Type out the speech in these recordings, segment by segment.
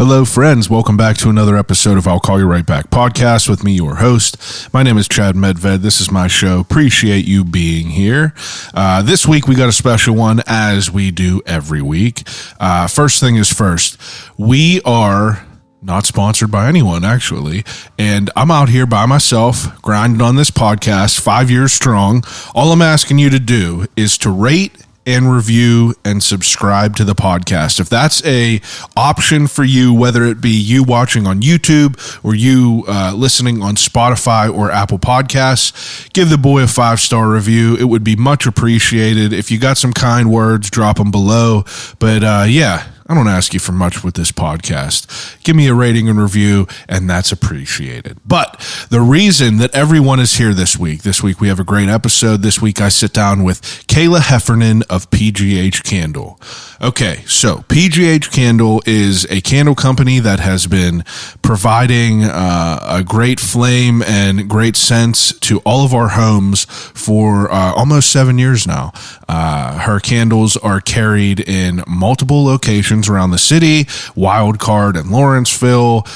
Hello, friends. Welcome back to another episode of I'll Call You Right Back podcast with me, your host. My name is Chad Medved. This is my show. Appreciate you being here. This week, we got a special one, as we do every week. First thing is first, we are not sponsored by anyone, actually, and I'm out here by myself, grinding on this podcast, 5 years strong. All I'm asking you to do is to rate and review and subscribe to the podcast. If that's a option for you, whether it be you watching on YouTube or you listening on Spotify or Apple Podcasts, give the boy a 5-star review. It would be much appreciated. If you got some kind words, drop them below. But yeah, I don't ask you for much with this podcast. Give me a rating and review, and that's appreciated. But the reason that everyone is here this week we have a great episode. This week I sit down with Kayla Heffernan of PGH Candle. Okay, so PGH Candle is a candle company that has been providing a great flame and great scents to all of our homes for almost 7 years now. Her candles are carried in multiple locations around the city, Wildcard and Lawrenceville.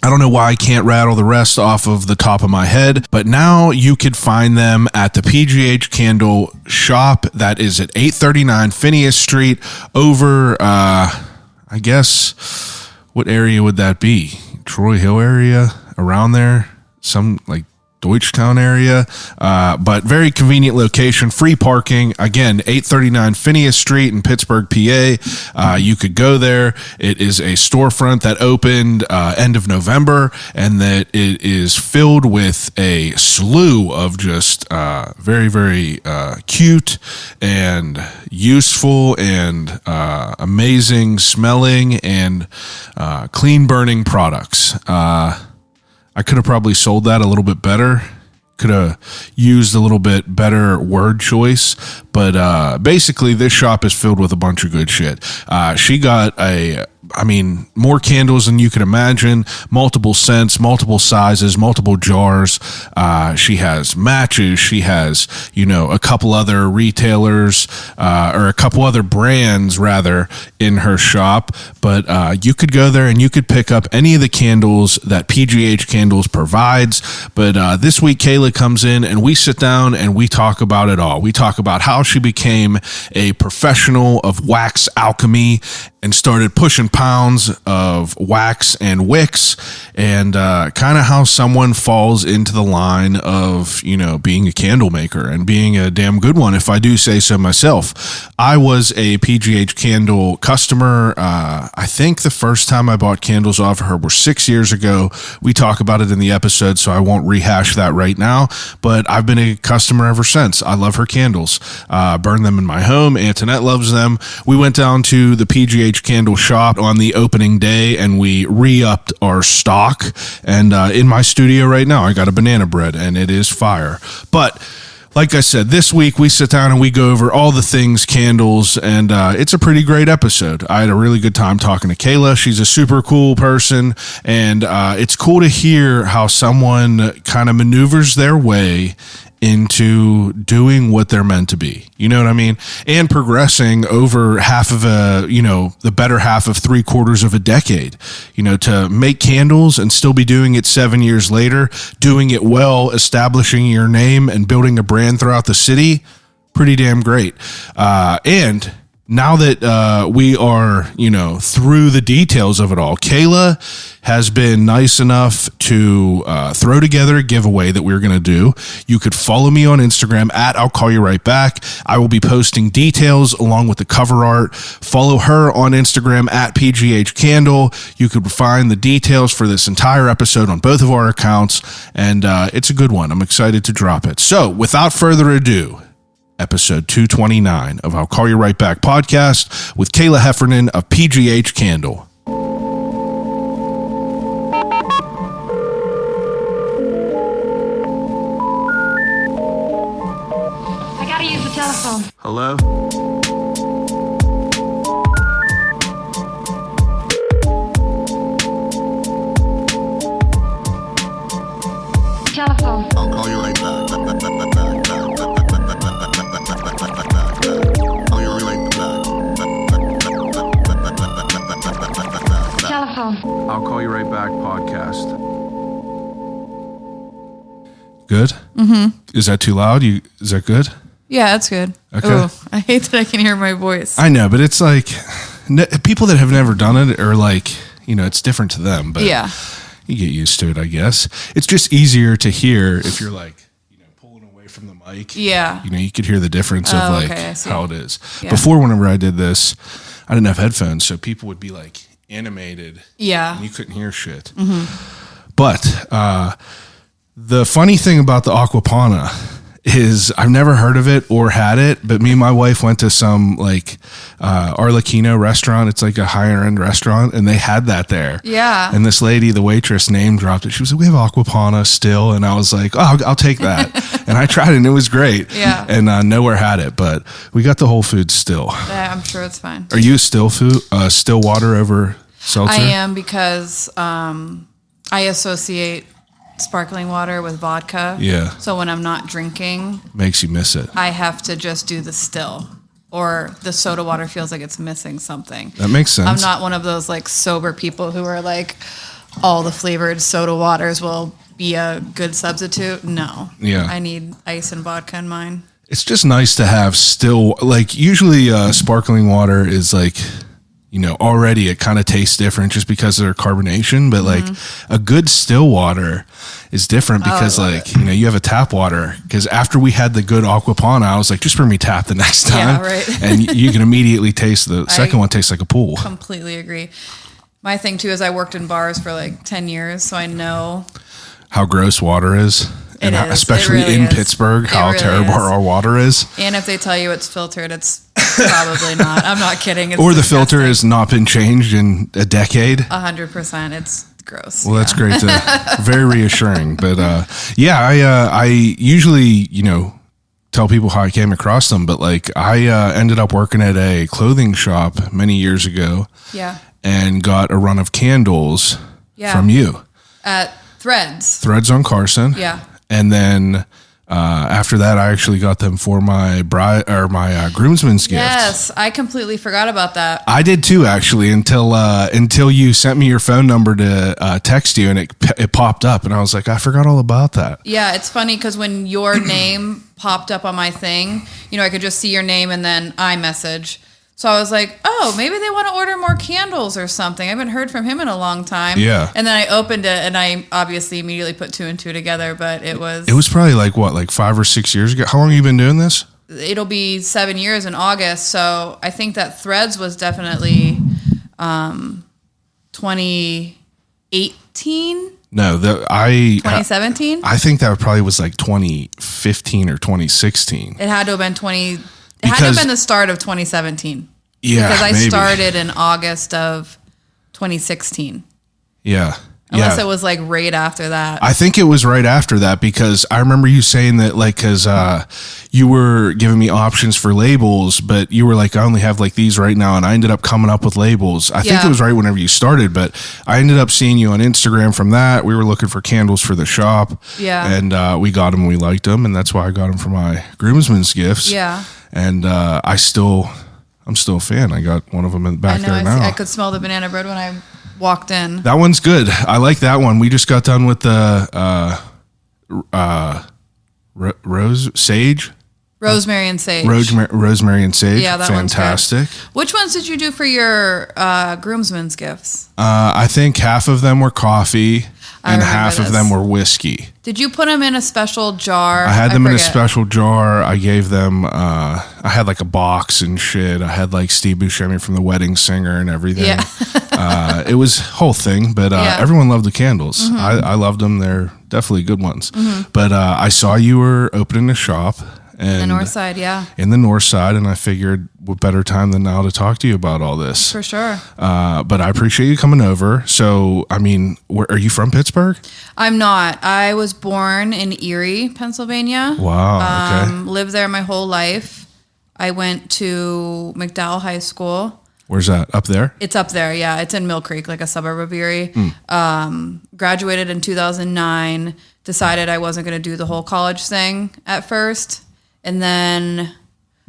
I don't know why I can't rattle the rest off of the top of my head, but now you could find them at the PGH Candle shop that is at 839 Phineas Street over, I guess, what area would that be? Troy Hill area, around there, some like Deutschtown area, but very convenient location, free parking. Again, 839 Phineas Street in Pittsburgh, PA. You could go there. It is a storefront that opened end of November, and that it is filled with a slew of just very, very cute and useful and amazing smelling and clean burning products. I could have probably sold that a little bit better. Could have used a little bit better word choice, but basically this shop is filled with a bunch of good shit. She got more candles than you could imagine, multiple scents, multiple sizes, multiple jars. She has matches. She has, a couple other retailers, or a couple other brands rather, in her shop. But you could go there and you could pick up any of the candles that PGH Candles provides. But this week, Kayla comes in and we sit down and we talk about it all. We talk about how she became a professional of wax alchemy and started pushing pounds of wax and Wicks, and kind of how someone falls into the line of, being a candle maker and being a damn good one, if I do say so myself. I was a PGH Candle customer. I think the first time I bought candles off of her was 6 years ago. We talk about it in the episode, so I won't rehash that right now, but I've been a customer ever since. I love her candles. Burn them in my home. Antoinette loves them. We went down to the PGH Candle shop on the opening day and we re-upped our stock, and in my studio right now I got a banana bread and it is fire. But like I said, this week we sit down and we go over all the things candles, and it's a pretty great episode. I had a really good time talking to Kayla. She's a super cool person, and it's cool to hear how someone kind of maneuvers their way into doing what they're meant to be. You know what I mean? And progressing over the better half of 3/4 of a decade, to make candles and still be doing it 7 years later, doing it well, establishing your name and building a brand throughout the city. Pretty damn great. And now that we are, through the details of it all, Kayla has been nice enough to throw together a giveaway that we're going to do. You could follow me on Instagram at I'll Call You Right Back. I will be posting details along with the cover art. Follow her on Instagram at PGH Candle. You could find the details for this entire episode on both of our accounts, and it's a good one. I'm excited to drop it. So without further ado, episode 229 of I'll Call You Right Back podcast with Kayla Heffernan of PGH Candle. I gotta use the telephone. Hello? Telephone. I'll call you right back. Call you right back. telephone. I'll call you right back podcast. Good? Mm-hmm. Is that too loud? Is that good? Yeah, that's good. Okay. Ooh, I hate that I can hear my voice. I know, but it's like people that have never done it are like, it's different to them, but Yeah. you get used to it, I guess. It's just easier to hear if you're like, pulling away from the mic. Yeah. You could hear the difference of I see. how it is. Yeah. Before, whenever I did this, I didn't have headphones, so people would be like animated. Yeah. And you couldn't hear shit. Mm-hmm. But the funny thing about the Aquapana is I've never heard of it or had it, but me and my wife went to some like Arlecchino restaurant. It's like a higher end restaurant, and they had that there. Yeah. And this lady, the waitress, name dropped it. She was like, "We have Aquapana still," and I was like, "Oh, I'll take that." And I tried it, and it was great. Yeah. And nowhere had it, but we got the Whole Foods still. Yeah, I'm sure it's fine. Are you still water over seltzer? I am because I associate sparkling water with vodka. Yeah. So when I'm not drinking, Makes you miss it. I have to just do the still, or the soda water feels like it's missing something. That makes sense. I'm not one of those like sober people who are like all the flavored soda waters will be a good substitute. No. Yeah. I need ice and vodka in mine. It's just nice to have still, like usually sparkling water is like, already it kind of tastes different just because of their carbonation, but like a good still water is different because you have a tap water, because after we had the good Aquapana, I was like, just bring me tap the next time. Yeah, right. And you can immediately taste the second one tastes like a pool. Completely agree. My thing too is I worked in bars for like 10 years, so I know how gross water is. And It is. especially It really in is. Pittsburgh, how It really terrible is. our water is. And if they tell you it's filtered, it's probably not. I'm not kidding. It's Or the filter disgusting. has not been changed in a decade. 100%. It's gross. Well, that's great. Very reassuring. But I usually, tell people how I came across them. But like I ended up working at a clothing shop many years ago. Yeah. And got a run of candles Yeah. from you. At Threads. Threads on Carson. Yeah. And then after that, I actually got them for my groomsman's gift. Yes, I completely forgot about that. I did too, actually, until you sent me your phone number to text you, and it popped up, and I was like, I forgot all about that. Yeah, it's funny because when your name popped up on my thing, I could just see your name and then iMessage. So I was like, oh, maybe they want to order more candles or something. I haven't heard from him in a long time. Yeah. And then I opened it, and I obviously immediately put two and two together, but it was... It was probably like 5 or 6 years ago. How long have you been doing this? It'll be 7 years in August, so I think that Threads was definitely 2018? No, 2017? I think that probably was like 2015 or 2016. It had to have been It had to have been the start of 2017. Yeah, because I maybe. started in August of 2016. Yeah. Unless yeah. it was like right after that. I think it was right after that, because I remember you saying that, like, because you were giving me options for labels, but you were like, I only have like these right now, and I ended up coming up with labels. I think it was right whenever you started, but I ended up seeing you on Instagram from that. We were looking for candles for the shop, and we got them, we liked them, and that's why I got them for my groomsman's gifts. Yeah. And I'm still a fan. I got one of them in the back there now. I could smell the banana bread when I walked in. That one's good. I like that one. We just got done with the rosemary and sage. Rosemary and sage. Yeah, that fantastic. one's good. Which ones did you do for your groomsman's gifts? I think half of them were coffee and half of them were whiskey. Did you put them in a special jar? I had them in a special jar. I gave them, I had like a box and shit. I had like Steve Buscemi from The Wedding Singer and everything. Yeah. It was a whole thing, but everyone loved the candles. Mm-hmm. I loved them. They're definitely good ones. Mm-hmm. But I saw you were opening a shop. And the north side, yeah. In the north side, and I figured what better time than now to talk to you about all this. For sure. But I appreciate you coming over. So, I mean, are you from Pittsburgh? I'm not. I was born in Erie, Pennsylvania. Wow, okay. Lived there my whole life. I went to McDowell High School. Where's that? Up there? It's up there, yeah. It's in Mill Creek, like a suburb of Erie. Graduated in 2009. Decided I wasn't going to do the whole college thing at first. And then,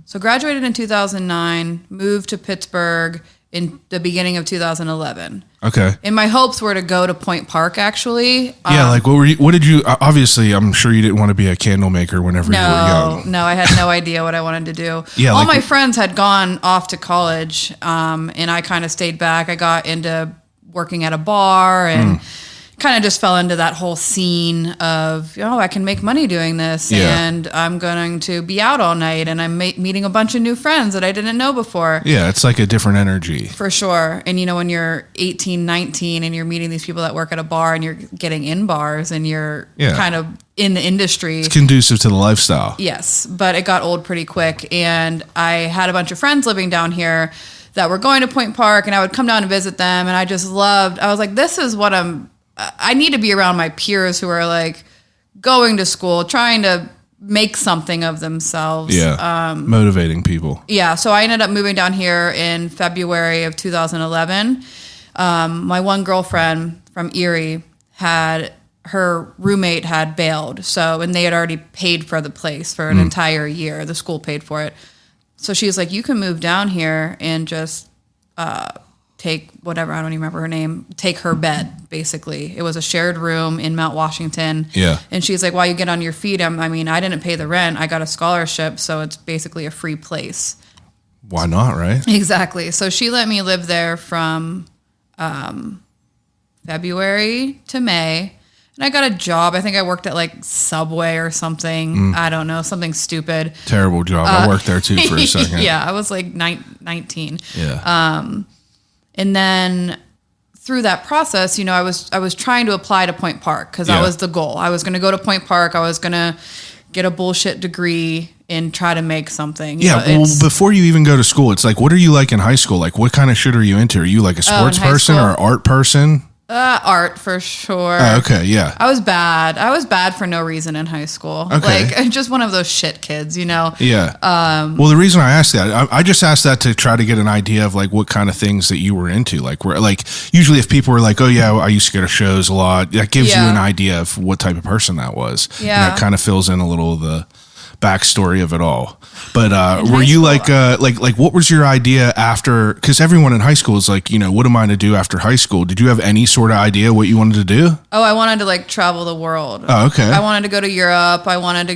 so graduated in 2009, moved to Pittsburgh in the beginning of 2011. Okay. And my hopes were to go to Point Park, actually. Yeah, like what did you, obviously, I'm sure you didn't want to be a candle maker whenever you were young. No, I had no idea what I wanted to do. Yeah, all my friends had gone off to college, and I kind of stayed back. I got into working at a bar and kind of just fell into that whole scene of, I can make money doing this, and I'm going to be out all night, and I'm meeting a bunch of new friends that I didn't know before. Yeah, it's like a different energy. For sure. And, when you're 18, 19, and you're meeting these people that work at a bar, and you're getting in bars, and you're kind of in the industry. It's conducive to the lifestyle. Yes, but it got old pretty quick, and I had a bunch of friends living down here that were going to Point Park, and I would come down and visit them, and I was like, this is what I need to be around my peers who are like going to school, trying to make something of themselves. Yeah. Motivating people. Yeah. So I ended up moving down here in February of 2011. My one girlfriend from Erie her roommate had bailed. And they had already paid for the place for an entire year. The school paid for it. So she was like, you can move down here and just, take whatever, I don't even remember her name, take her bed, basically. It was a shared room in Mount Washington. Yeah. And she's like, while you get on your feet, I didn't pay the rent. I got a scholarship, so it's basically a free place. Why not, right? Exactly. So she let me live there from February to May. And I got a job. I think I worked at like Subway or something. I don't know, something stupid. Terrible job. I worked there too for a second. Yeah, I was like 19. Yeah. And then through that process, I was trying to apply to Point Park because that was the goal. I was going to go to Point Park. I was going to get a bullshit degree and try to make something. Well, before you even go to school, it's like, what are you like in high school? Like, what kind of shit are you into? Are you like a sports person or art person? Art for sure. Okay, yeah. I was bad for no reason in high school. Okay. Like, just one of those shit kids, Yeah. Well, the reason I asked that, I just asked that to try to get an idea of like what kind of things that you were into. Like, usually if people were like, oh yeah, I used to go to shows a lot, that gives you an idea of what type of person that was. Yeah. And that kind of fills in a little of the backstory of it all. But were you like what was your idea after, because everyone in high school is like, what am I to do after high school? Did you have any sort of idea what you wanted to do? Oh, I wanted to like travel the world. Oh, okay. I wanted to go to Europe. I wanted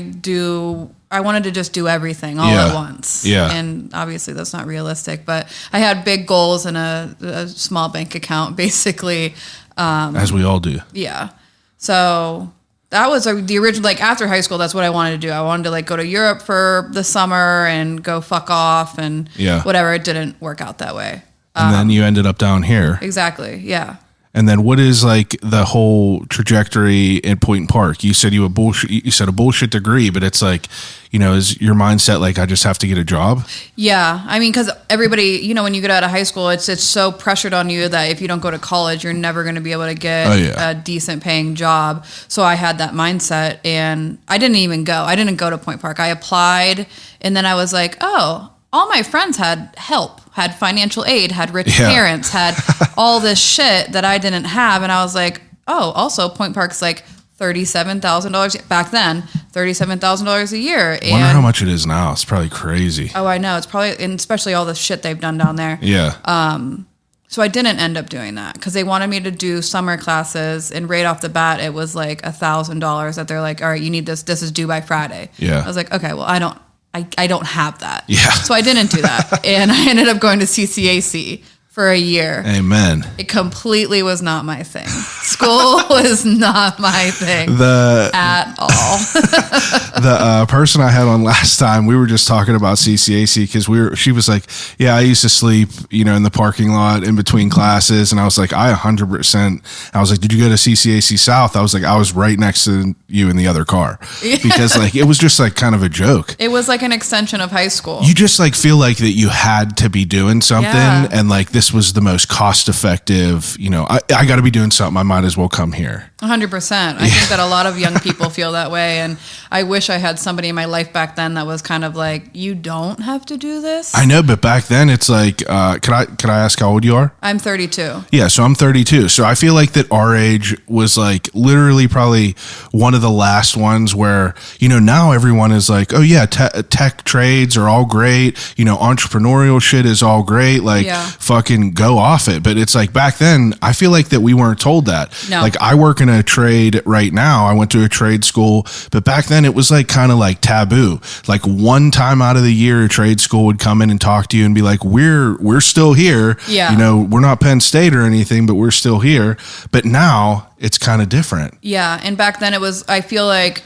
to just do everything all at once. Yeah. And obviously that's not realistic, but I had big goals and a small bank account, basically. As we all do. Yeah. So that was the original, like after high school, that's what I wanted to do. I wanted to like go to Europe for the summer and go fuck off and whatever. It didn't work out that way. And then you ended up down here. Exactly. Yeah. And then what is like the whole trajectory in Point Park? You said you said a bullshit degree, but it's like, is your mindset like, I just have to get a job? Yeah. I mean, because everybody, when you get out of high school, it's so pressured on you that if you don't go to college, you're never going to be able to get a decent paying job. So I had that mindset and I didn't even go. I didn't go to Point Park. I applied and then I was like, oh, all my friends had help, had financial aid, had rich parents, had all this shit that I didn't have. And I was like, oh, also Point Park's like $37,000 back then, $37,000 a year. I wonder how much it is now. It's probably crazy. Oh, I know. It's probably, and especially all the shit they've done down there. Yeah. So I didn't end up doing that because they wanted me to do summer classes, and right off the bat, it was like $1,000 that they're like, all right, you need this. This is due by Friday. Yeah. I was like, okay, well, I don't have that. Yeah. So I didn't do that. And I ended up going to CCAC for a year. Amen. It completely was not my thing. School was not my thing at all. The person I had on last time, we were just talking about CCAC because she was like, yeah, I used to sleep, in the parking lot in between classes. And I was like, I 100%. I was like, did you go to CCAC South? I was like, I was right next to you in the other car because like, it was just like kind of a joke. It was like an extension of high school. You just like feel like that you had to be doing something and like this was the most cost effective, I got to be doing something. I might as well come here. 100%. I think that a lot of young people feel that way. And I wish I had somebody in my life back then that was kind of like, you don't have to do this. I know, but back then it's like, could I ask how old you are? I'm 32. Yeah, so I'm 32. So I feel like that our age was like literally probably one of the last ones where, now everyone is like, oh yeah, tech trades are all great. Entrepreneurial shit is all great. Like fucking go off it. But it's like back then, I feel like that we weren't told that. No. Like I work in a trade right now. I went to a trade school, but back then it was like kind of like taboo. Like one time out of the year, a trade school would come in and talk to you and be like, we're still here. Yeah. We're not Penn State or anything, but we're still here. But now it's kind of different. Yeah. And back then I feel like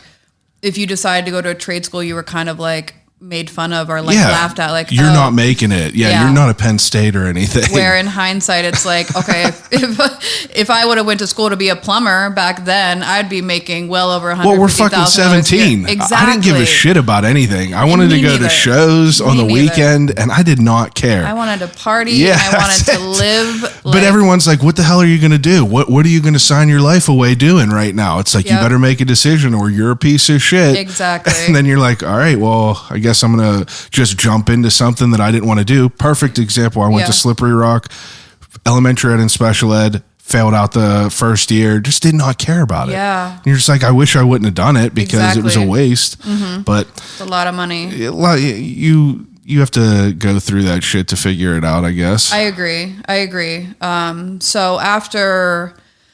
if you decided to go to a trade school, you were kind of like made fun of or like laughed at, like you're not making it. Yeah, you're not a Penn State or anything. Where in hindsight, it's like, okay, if I would have went to school to be a plumber back then, I'd be making well over $150,000. Well, we're fucking 17. Exactly. I didn't give a shit about anything. I wanted to go to shows on the weekend, and I did not care. I wanted to party. Yeah, I wanted to live. But everyone's like, what the hell are you going to do? What are you going to sign your life away doing right now? It's like, you better make a decision or you're a piece of shit. Exactly. And then you're like, all right, well, I guess I'm going to just jump into something that I didn't want to do. Perfect example. I went to Slippery Rock, elementary ed and special ed, failed out the first year, just did not care about it. Yeah. And you're just like, I wish I wouldn't have done it because it was a waste. Mm-hmm. But it's a lot of money. You have to go through that shit to figure it out, I guess. I agree. So after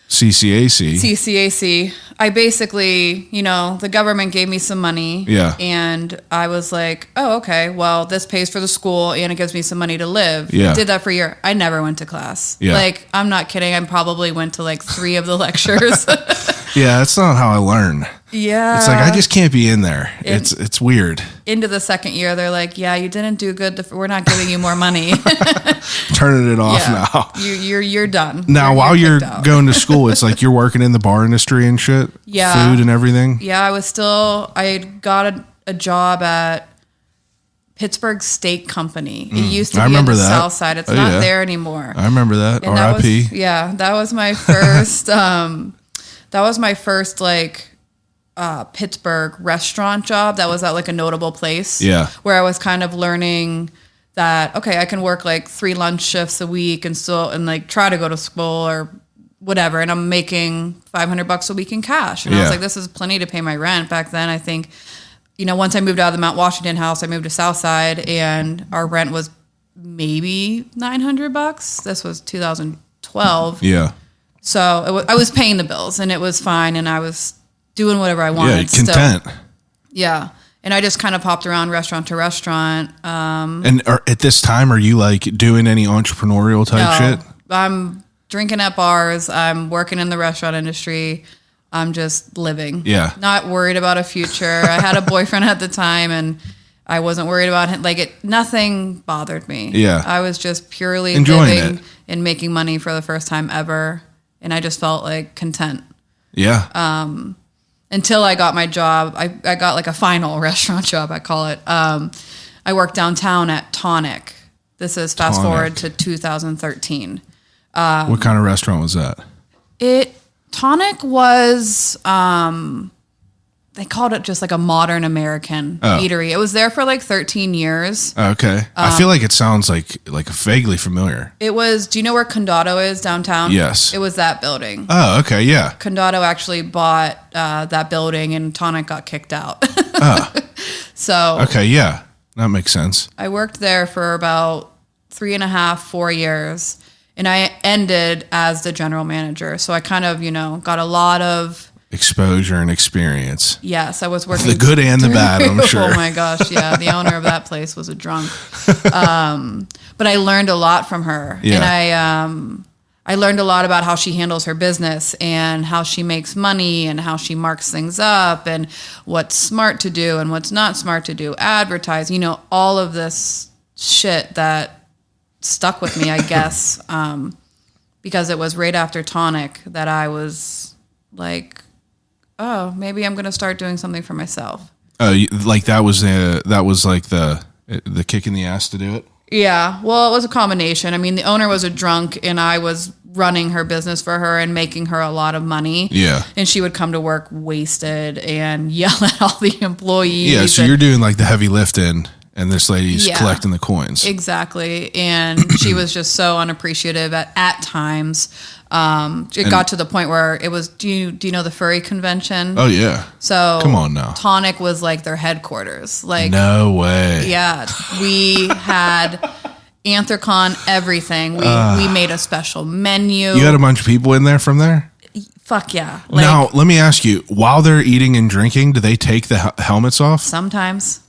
CCAC, I basically, the government gave me some money. Yeah. And I was like, oh, okay, well, this pays for the school and it gives me some money to live. Yeah. I did that for a year. I never went to class. Yeah. Like, I'm not kidding. I probably went to like 3 of the lectures. Yeah, that's not how I learn. Yeah. It's like, I just can't be in there. It's weird. Into the second year, they're like, yeah, you didn't do good. We're not giving you more money. Turning it off now. You're done. Now, while you're going to school, it's like you're working in the bar industry and shit? Yeah. Food and everything? Yeah, I got a job at Pittsburgh Steak Company. It used to be on the south side. It's not there anymore. I remember that. R.I.P. That was my first... that was my first like Pittsburgh restaurant job. That was at like a notable place. Yeah. Where I was kind of learning that, okay, I can work like 3 lunch shifts a week and like try to go to school or whatever. And I'm making $500 a week in cash. And I was like, this is plenty to pay my rent. Back then, I think, once I moved out of the Mount Washington house, I moved to Southside and our rent was maybe $900. This was 2012. Yeah. So I was paying the bills and it was fine and I was doing whatever I wanted. Yeah, content. Still. Yeah. And I just kind of popped around restaurant to restaurant. And at this time, are you like doing any entrepreneurial type shit? I'm drinking at bars. I'm working in the restaurant industry. I'm just living. Yeah. Not worried about a future. I had a boyfriend at the time and I wasn't worried about him. Like nothing bothered me. Yeah. I was just purely enjoying living and making money for the first time ever. And I just felt like content. Yeah. Until I got my job. I got like a final restaurant job, I call it. I worked downtown at Tonic. This is fast forward to 2013. What kind of restaurant was that? Tonic was, they called it just like a modern American eatery. It was there for like 13 years. Okay. I feel like it sounds like vaguely familiar. It was, do you know where Condado is downtown? Yes. It was that building. Oh, okay. Yeah. Condado actually bought that building and Tonic got kicked out. So. Okay. Yeah. That makes sense. I worked there for about 3.5, 4 years and I ended as the general manager. So I kind of, got a lot of exposure and experience. Yes, I was working the good and the bad, I'm sure. Oh my gosh, yeah. The owner of that place was a drunk. But I learned a lot from her. Yeah. And I learned a lot about how she handles her business and how she makes money and how she marks things up and what's smart to do and what's not smart to do. Advertise, all of this shit that stuck with me, I guess, because it was right after Tonic that I was like, oh, maybe I'm going to start doing something for myself. Oh, like that was like the kick in the ass to do it? Yeah. Well, it was a combination. I mean, the owner was a drunk and I was running her business for her and making her a lot of money. Yeah. And she would come to work wasted and yell at all the employees. Yeah, so you're doing like the heavy lifting and this lady's collecting the coins. Exactly. And she was just so unappreciative at times. It got to the point where it was, do you know the furry convention? Oh yeah. So come on now. Tonic was like their headquarters. Like, no way. Yeah. We had Anthrocon, everything. We made a special menu. You had a bunch of people in there from there? Fuck yeah. Now, let me ask you, while they're eating and drinking, do they take the helmets off? Sometimes.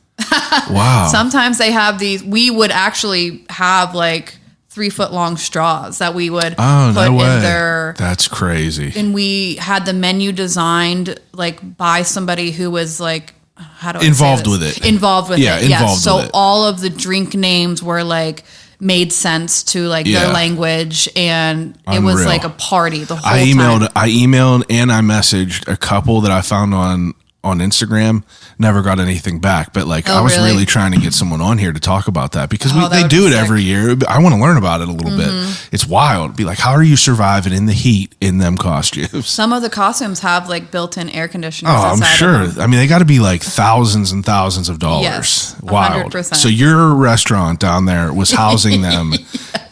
Wow. Sometimes they have these. We would actually have like 3-foot long straws that we would put in their. That's crazy. And we had the menu designed like by somebody who was like, how do I involved say with this? it. Involved with it. Involved Yeah. with So it. all of the drink names were like made sense to like their language, and it was like a party the whole time. I emailed and I messaged a couple that I found on Instagram. Never got anything back, but like I was really trying to get someone on here to talk about that because they do it every year. I want to learn about it a little bit. It's wild. Be like, how are you surviving in the heat in them costumes? Some of the costumes have like built-in air conditioners. Oh, I'm sure. I mean, they got to be like thousands and thousands of dollars. Yes, wild. 100%. So your restaurant down there was housing them,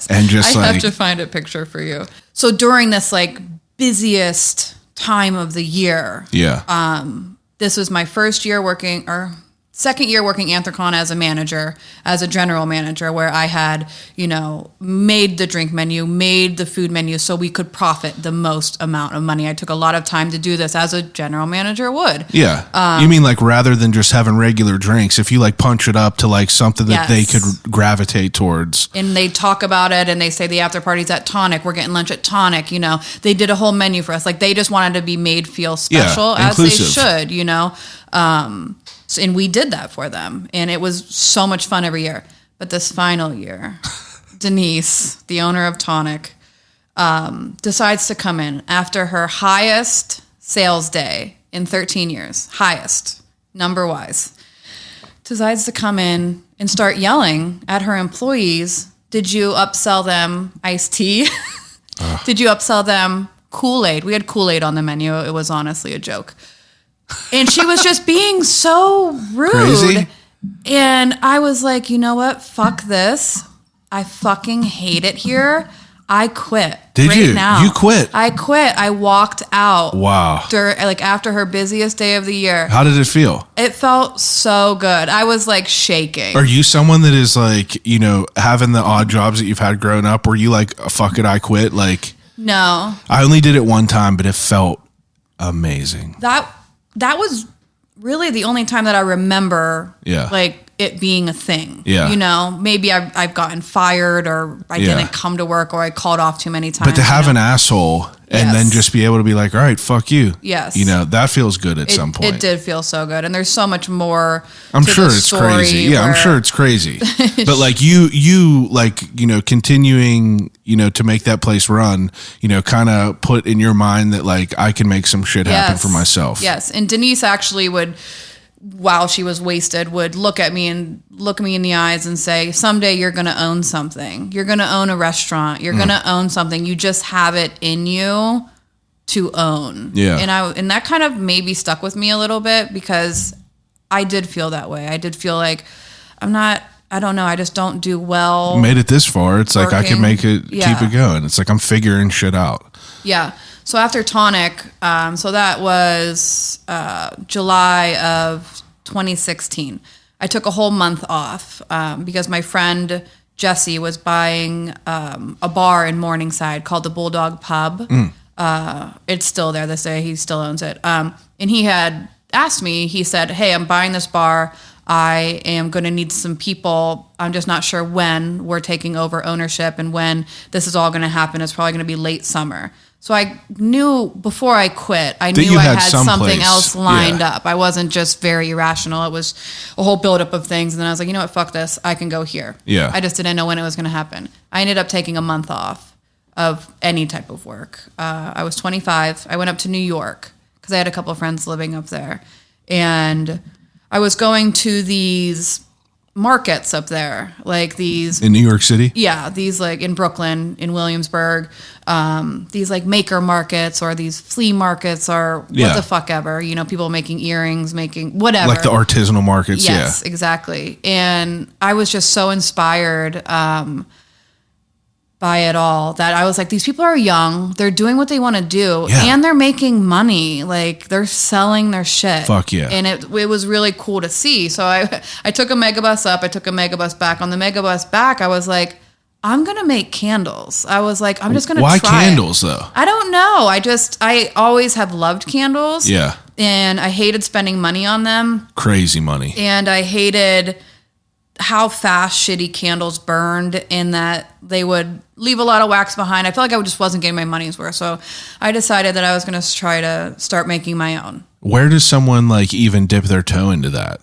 and just I have to find a picture for you. So during this like busiest time of the year, this was my second year working Anthrocon as a manager, as a general manager, where I had, made the drink menu, made the food menu so we could profit the most amount of money. I took a lot of time to do this as a general manager would. Yeah. You mean like rather than just having regular drinks, if you like punch it up to like something that they could gravitate towards. And they talk about it and they say the after party's at Tonic. We're getting lunch at Tonic. They did a whole menu for us. Like they just wanted to be made feel special as inclusive. They should, and we did that for them. And it was so much fun every year. But this final year, Denise, the owner of Tonic, decides to come in after her highest sales day in 13 years. Highest, number-wise. Decides to come in and start yelling at her employees. Did you upsell them iced tea? Did you upsell them Kool-Aid? We had Kool-Aid on the menu. It was honestly a joke. And she was just being so rude. Crazy. And I was like, you know what? Fuck this. I fucking hate it here. I quit. Did you? Now. You quit? I quit. I walked out. Wow. After her busiest day of the year. How did it feel? It felt so good. I was like shaking. Are you someone that is like, having the odd jobs that you've had growing up where you like, fuck it, I quit? Like, no. I only did it one time, but it felt amazing. That was really the only time that I remember like it being a thing. Yeah. Maybe I've gotten fired or I didn't come to work or I called off too many times. But to have an asshole and then just be able to be like, all right, fuck you. Yes. That feels good at some point. It did feel so good. And there's so much more I'm sure it's crazy. Yeah, I'm sure it's crazy. But like you like, continuing, to make that place run, kind of put in your mind that like I can make some shit happen for myself. Yes. And Denise actually would, while she was wasted, would look me in the eyes and say, someday you're going to own something. You're going to own a restaurant. You're going to own something. You just have it in you to own. Yeah. And that kind of maybe stuck with me a little bit because I did feel that way. I did feel like I don't know. I just don't do well. Made it this far. It's like I can make it, Yeah. keep it going. It's like I'm figuring shit out. Yeah. So after Tonic, so that was July of 2016. I took a whole month off because my friend Jesse was buying a bar in Morningside called the Bulldog Pub. It's still there this day. He still owns it. And he had asked me, he said, hey, I'm buying this bar. I am going to need some people. I'm just not sure when we're taking over ownership and when this is all going to happen. It's probably going to be late summer. So I knew before I quit, I knew I had something else lined up. I wasn't just very irrational. It was a whole buildup of things. And then I was like, you know what, fuck this. I can go here. Yeah. I just didn't know when it was going to happen. I ended up taking a month off of any type of work. I was 25. I went up to New York because I had a couple of friends living up there. And I was going to these markets up there, like these in New York City. Yeah, these like in Brooklyn, in Williamsburg, these like maker markets or these flea markets or what the fuck ever. You know, people making earrings, making whatever. Like the artisanal markets, yes, exactly. And I was just so inspired by it all that I was like, these people are young, they're doing what they want to do, and they're making money. Like they're selling their shit. Fuck yeah. And it was really cool to see. So I took a megabus up, I took a megabus back. On the megabus back, I was like, I'm going to make candles. I was like, I'm just going to try. Why candles though? I don't know. I always have loved candles. Yeah. And I hated spending money on them. Crazy money. And I hated how fast shitty candles burned, in that they would leave a lot of wax behind. I felt like I just wasn't getting my money's worth. So I decided that I was going to try to start making my own. Where does someone like even dip their toe into that?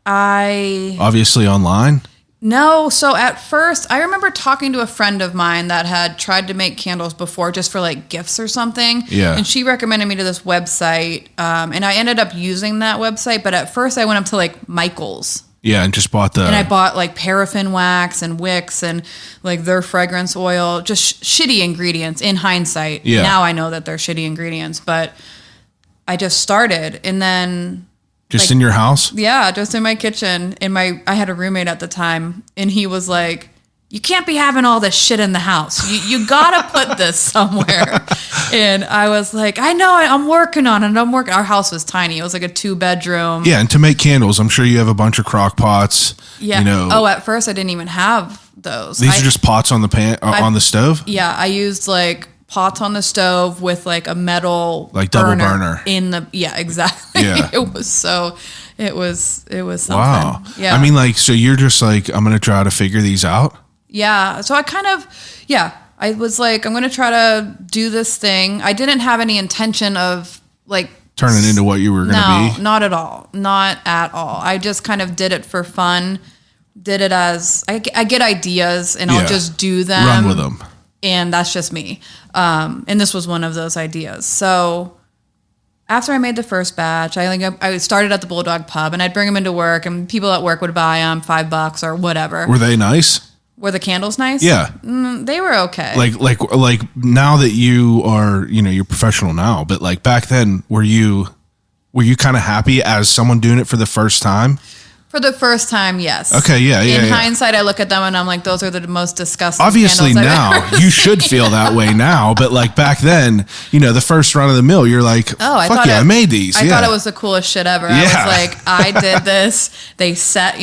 Obviously online? No. So at first, I remember talking to a friend of mine that had tried to make candles before just for like gifts or something. Yeah. And she recommended me to this website. And I ended up using that website. But at first I went up to like Michael's. Yeah, and just bought And I bought like paraffin wax and Wicks and like their fragrance oil, just shitty ingredients in hindsight. Yeah. Now I know that they're shitty ingredients, but I just started, and then just like, in your house? Yeah, just in my kitchen. I had a roommate at the time, and he was like, you can't be having all this shit in the house. You gotta put this somewhere. And I was like, I know, I'm working on it. Our house was tiny. It was like a 2-bedroom. Yeah, and to make candles, I'm sure you have a bunch of crock pots. Yeah. You know. Oh, at first I didn't even have those. These are just pots on the on the stove? Yeah, I used like pots on the stove with like a metal like double burner in the exactly. Yeah. It was something. Wow. Yeah. I mean, like, so you're just like, I'm gonna try to figure these out. Yeah. So I was like, I'm going to try to do this thing. I didn't have any intention of like turning into what you were going to be. No, not at all. Not at all. I just kind of did it for fun. Did it as I get ideas and I'll just do them. Run with them. And that's just me. And this was one of those ideas. So after I made the first batch, I started at the Bulldog Pub, and I'd bring them into work, and people at work would buy them $5 or whatever. Were they nice? Were the candles nice? Yeah. They were okay. Like now that you are, you're professional now, but like back then, were you kind of happy as someone doing it for the first time? For the first time, yes. Okay, yeah. In hindsight, I look at them and I'm like, those are the most disgusting Obviously candles now, you should feel that way now, but like back then, the first run of the mill, you're like, I made these. I thought it was the coolest shit ever. I was like, I did this. They set,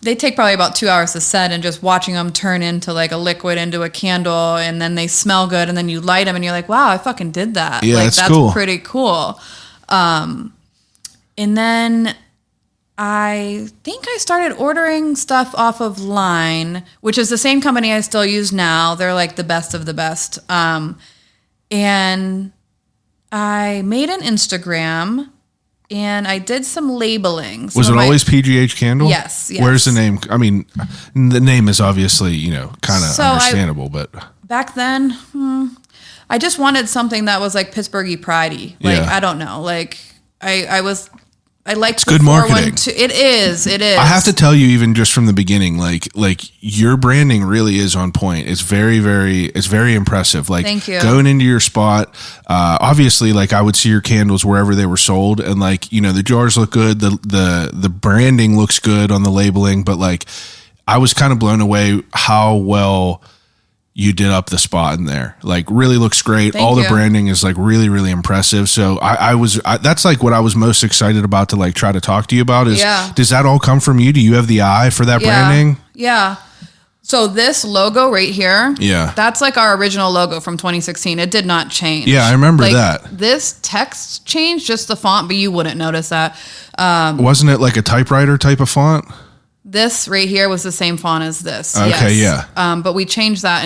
they take probably about 2 hours to set, and just watching them turn into like a liquid into a candle, and then they smell good, and then you light them and you're like, wow, I fucking did that. Yeah, like, that's cool. Pretty cool. And then I think I started ordering stuff off of Line, which is the same company I still use now. They're like the best of the best. And I made an Instagram, and I did some labeling. Was it always PGH Candle? Yes. Where's the name? I mean, the name is obviously, kind of understandable, but back then, I just wanted something that was like Pittsburghy pridey. Like, I don't know. Like I liked it's good marketing. It is. I have to tell you, even just from the beginning, like your branding really is on point. It's very, it's very impressive. Like, thank you. Going into your spot, obviously, like I would see your candles wherever they were sold, and like the jars look good, the branding looks good on the labeling, but like I was kind of blown away how well you did up the spot in there. Like, really looks great. Thank All you. the branding is like really, really impressive. So that's like what I was most excited about to like try to talk to you about is, does that all come from you? Do you have the eye for that branding? Yeah. So this logo right here, that's like our original logo from 2016. It did not change. Yeah, I remember that. This text changed, just the font, but you wouldn't notice that. Wasn't it like a typewriter type of font? This right here was the same font as this. Okay, yes. But we changed that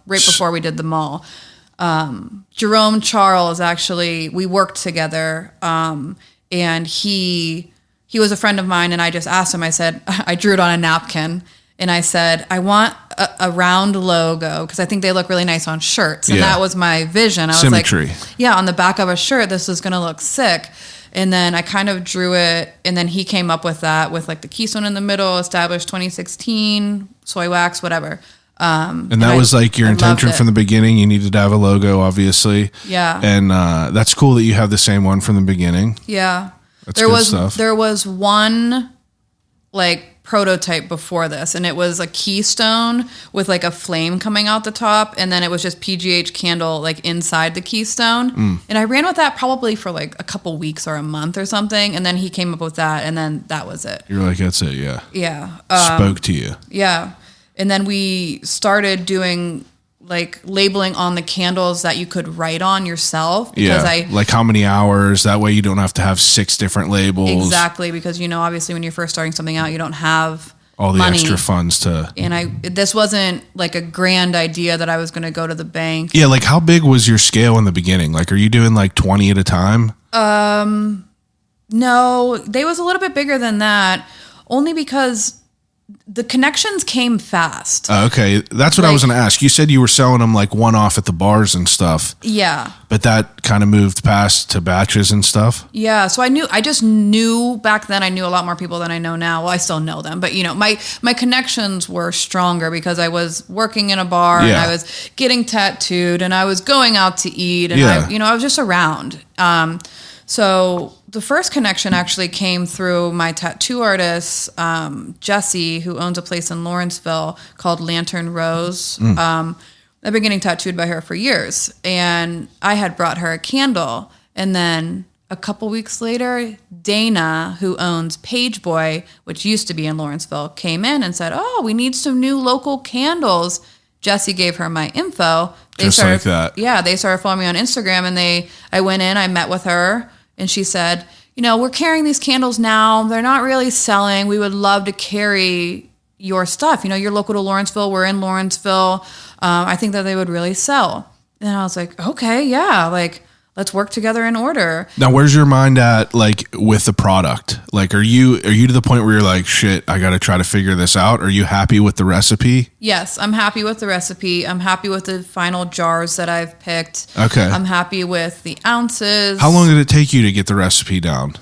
right before we did the mall. Jerome Charles, actually, we worked together, and he was a friend of mine, and I just asked him, I said, I drew it on a napkin, and I said, I want a round logo, because I think they look really nice on shirts, and that was my vision. I was Symmetry. like, on the back of a shirt, this is going to look sick. And then I kind of drew it, and then he came up with that with like the keystone in the middle, established 2016, soy wax, whatever. And that was like your intention from the beginning. You needed to have a logo, obviously. Yeah. And that's cool that you have the same one from the beginning. Yeah. That's good stuff. There was one like prototype before this, and it was a keystone with like a flame coming out the top, and then it was just PGH candle like inside the keystone. And I ran with that probably for like a couple weeks or a month or something, and then he came up with that, and then that was it. You're like, that's it, yeah. Yeah. Spoke to you. Yeah. And then we started doing like labeling on the candles that you could write on yourself. Because like how many hours, that way you don't have to have 6 different labels. Exactly, because obviously when you're first starting something out, you don't have all the money. Extra funds to. And this wasn't like a grand idea that I was going to go to the bank. Yeah, like how big was your scale in the beginning? Like, are you doing like 20 at a time? No, they was a little bit bigger than that, only because the connections came fast. Okay, that's what I was going to ask. You said you were selling them like one-off at the bars and stuff. Yeah. But that kind of moved past to batches and stuff? Yeah, so I just knew back then, I knew a lot more people than I know now. Well, I still know them, but my connections were stronger because I was working in a bar and I was getting tattooed and I was going out to eat and I was just around. So the first connection actually came through my tattoo artist, Jessie, who owns a place in Lawrenceville called Lantern Rose. I've been getting tattooed by her for years, and I had brought her a candle. And then a couple weeks later, Dana, who owns Page Boy, which used to be in Lawrenceville, came in and said, "Oh, we need some new local candles." Jessie gave her my info. Like that. Yeah, they started following me on Instagram, and I went in, I met with her, and she said, "We're carrying these candles now. They're not really selling. We would love to carry your stuff. You're local to Lawrenceville. We're in Lawrenceville. I think that they would really sell." And I was like, okay, yeah, like, let's work together in order. Now, where's your mind at, like, with the product? Like, are you to the point where you're like, shit, I got to try to figure this out? Are you happy with the recipe? Yes, I'm happy with the recipe. I'm happy with the final jars that I've picked. Okay. I'm happy with the ounces. How long did it take you to get the recipe down?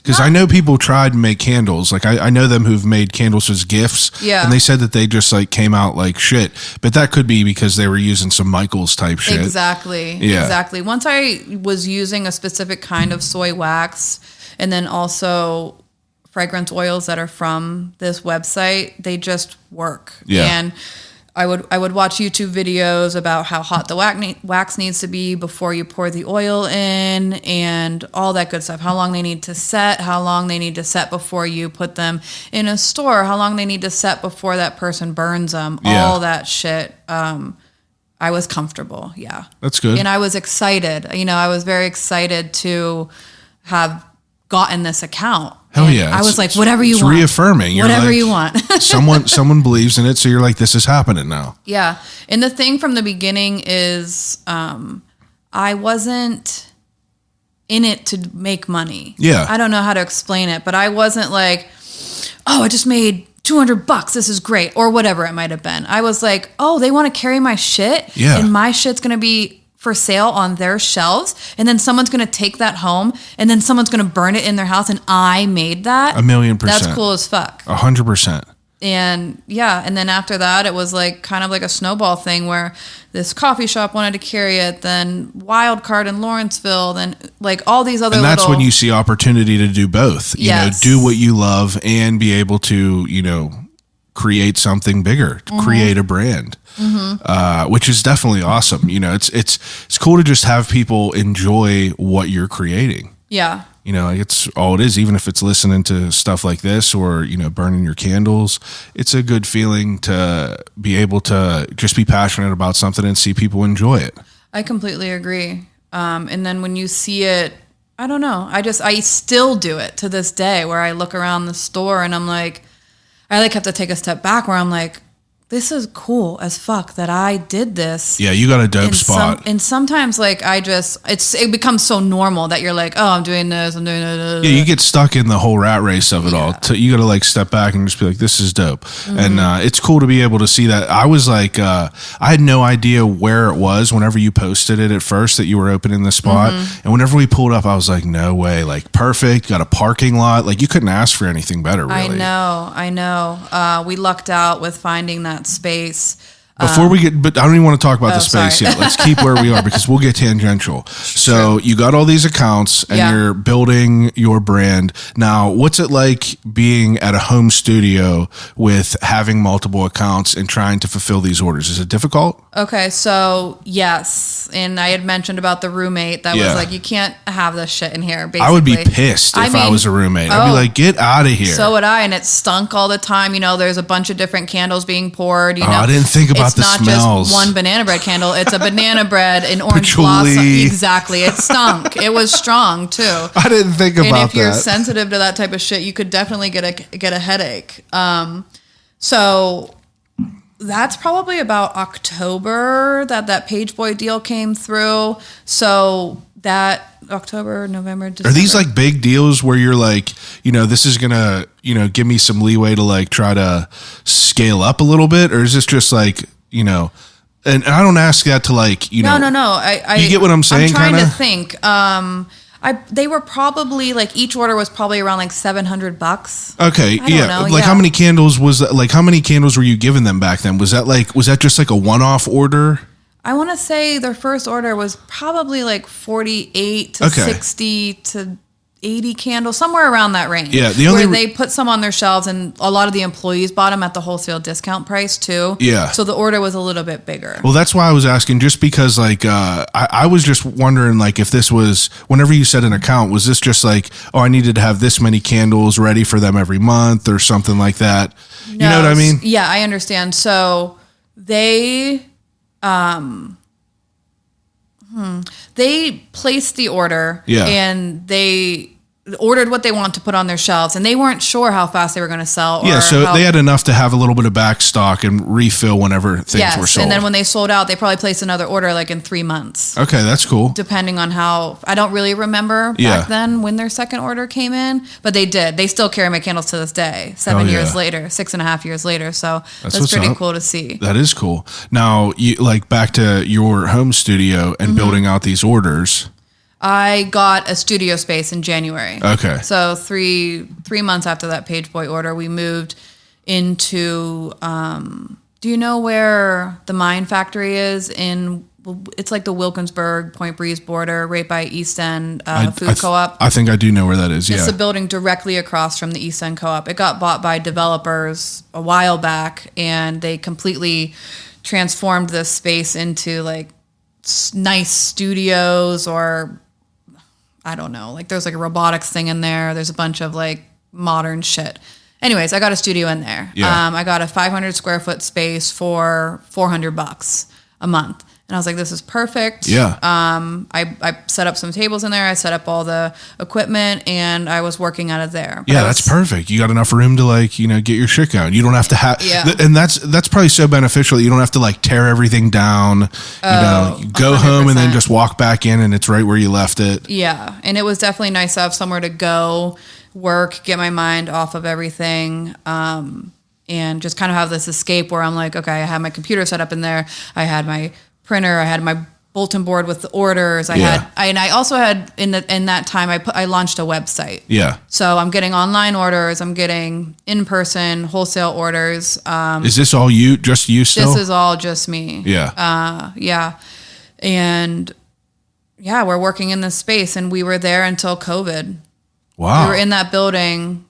Because I know people tried to make candles. Like, I know them who've made candles as gifts. Yeah. And they said that they just, like, came out like shit. But that could be because they were using some Michaels type shit. Exactly. Yeah. Exactly. Once I was using a specific kind of soy wax, and then also fragrance oils that are from this website, they just work. Yeah. And I would watch YouTube videos about how hot the wax needs to be before you pour the oil in and all that good stuff. How long they need to set, how long they need to set before you put them in a store, how long they need to set before that person burns them, all that shit. I was comfortable. Yeah. That's good. And I was excited. I was very excited to have gotten this account. Hell and yeah. I was like, whatever you it's want. Reaffirming. You're whatever like, you want. someone believes in it, so you're like, this is happening now. Yeah. And the thing from the beginning is I wasn't in it to make money. Yeah. I don't know how to explain it, but I wasn't like, oh, I just made $200. This is great. Or whatever it might have been. I was like, oh, they want to carry my shit. Yeah. And my shit's going to be for sale on their shelves, and then someone's going to take that home, and then someone's going to burn it in their house, and I made that. 1,000,000%. That's cool as fuck. 100%. And yeah, and then after that, it was like kind of like a snowball thing where this coffee shop wanted to carry it, then Wildcard in Lawrenceville, then like all these other. And that's when you see opportunity to do both. You know, do what you love and be able to, create something bigger, create a brand, which is definitely awesome. It's cool to just have people enjoy what you're creating. Yeah. It's all it is, even if it's listening to stuff like this or, burning your candles. It's a good feeling to be able to just be passionate about something and see people enjoy it. I completely agree. And then when you see it, I don't know. I still do it to this day where I look around the store and I'm like, I have to take a step back where I'm like, this is cool as fuck that I did this. Yeah, you got a dope spot. And sometimes like it becomes so normal that you're like, oh, I'm doing this, I'm doing that. Yeah, you get stuck in the whole rat race of it all. You got to like step back and just be like, this is dope. And it's cool to be able to see that. I was like, I had no idea where it was whenever you posted it at first that you were opening the spot. And whenever we pulled up, I was like, no way, like perfect. Got a parking lot. Like you couldn't ask for anything better, really. I know. We lucked out with finding that space. Before we get, but I don't even want to talk about the space yet. Let's keep where we are because we'll get tangential. So you got all these accounts and you're building your brand. Now, what's it like being at a home studio with having multiple accounts and trying to fulfill these orders? Is it difficult? Okay, so yes. And I had mentioned about the roommate that was like, you can't have this shit in here, basically. I would be pissed if I was a roommate. I'd be like, get out of here. So would I, and it stunk all the time. You know, there's a bunch of different candles being poured. You know, I didn't think about the smells. It's not just one banana bread candle. It's a banana bread, an orange blossom. Exactly. It stunk. It was strong, too. I didn't think about that. And if you're sensitive to that type of shit, you could definitely get a headache. So that's probably about October that Page Boy deal came through. So that October, November, December. Are these like big deals where you're like, you know, this is going to, you know, give me some leeway to like try to scale up a little bit? Or is this just like, you know, and I don't ask that to like, you know. No. You get what I'm saying? I'm trying to think. They were probably like each order was probably around like $700. Okay, yeah. Like how many candles was that? Like how many candles were you giving them back then? Was that just like a one-off order? I want to say their first order was probably like 48 to 60 to 80 candles, somewhere around that range. Yeah, where they put some on their shelves, and a lot of the employees bought them at the wholesale discount price too. Yeah. So the order was a little bit bigger. Well, that's why I was asking, just because like I was just wondering like if this was, whenever you said an account, was this just like, oh, I needed to have this many candles ready for them every month or something like that? No, you know what I mean? Yeah, I understand. So they placed the order and they ordered what they want to put on their shelves, and they weren't sure how fast they were going to sell. They had enough to have a little bit of back stock and refill whenever things were sold. And then when they sold out, they probably placed another order like in 3 months. Okay, that's cool. Depending on how, I don't really remember back then when their second order came in, but they did. They still carry my candles to this day, 7 years later, 6.5 years later. So that's pretty cool to see. That is cool. Now, you like back to your home studio and building out these orders. I got a studio space in January. Okay. So three months after that Page Boy order, we moved into, do you know where the Mine Factory is it's like the Wilkinsburg, Point Breeze border, right by East End Food Co-op. I think I do know where that is, It's a building directly across from the East End Co-op. It got bought by developers a while back, and they completely transformed this space into like nice studios, or I don't know, like there's like a robotics thing in there. There's a bunch of like modern shit. Anyways, I got a studio in there. Yeah. I got a 500 square foot space for $400 a month. And I was like, this is perfect. Yeah. I set up some tables in there. I set up all the equipment, and I was working out of there. But that's perfect. You got enough room to like, you know, get your shit going. You don't have to have, and that's probably so beneficial that you don't have to like tear everything down. You go 100%. Home and then just walk back in, and it's right where you left it. Yeah. And it was definitely nice to have somewhere to go, work, get my mind off of everything. And just kind of have this escape where I'm like, okay, I had my computer set up in there. I had my printer. I had my bulletin board with the orders. I also had in that time I launched a website. Yeah. So I'm getting online orders. I'm getting in-person wholesale orders. Is this all just you still? This is all just me. Yeah. Yeah. And yeah, we're working in this space, and we were there until COVID. Wow. We were in that building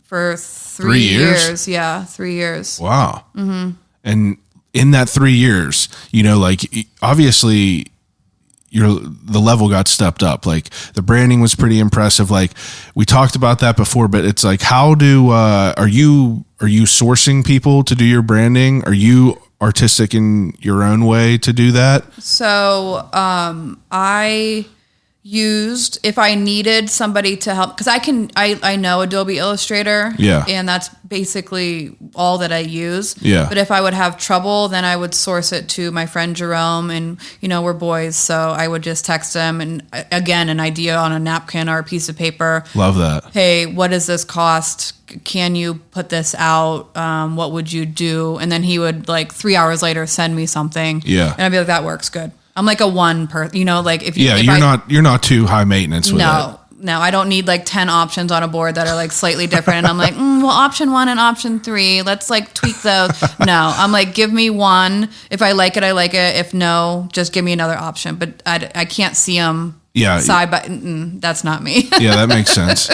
for 3 years. Yeah, 3 years. Wow. Mm-hmm. And in that 3 years, you know, like obviously the level got stepped up. Like the branding was pretty impressive. Like we talked about that before, but it's like, how are you sourcing people to do your branding? Are you artistic in your own way to do that? So, I used if I needed somebody to help, because I know Adobe Illustrator, and that's basically all that I use. But if I would have trouble, then I would source it to my friend Jerome, and we're boys, so I would just text him, and again, an idea on a napkin or a piece of paper. Love that. Hey, what does this cost? Can you put this out? What would you do? And then he would 3 hours later send me something. And I'd be like, that works good. I'm like a one per, like if you, you're not too high maintenance with it. No, I don't need 10 options on a board that are slightly different. And I'm like, well, option 1 and option 3, let's tweak those. No, I'm like, give me one. If I like it, I like it. If no, just give me another option. But I can't see them side by. That's not me. Yeah, that makes sense.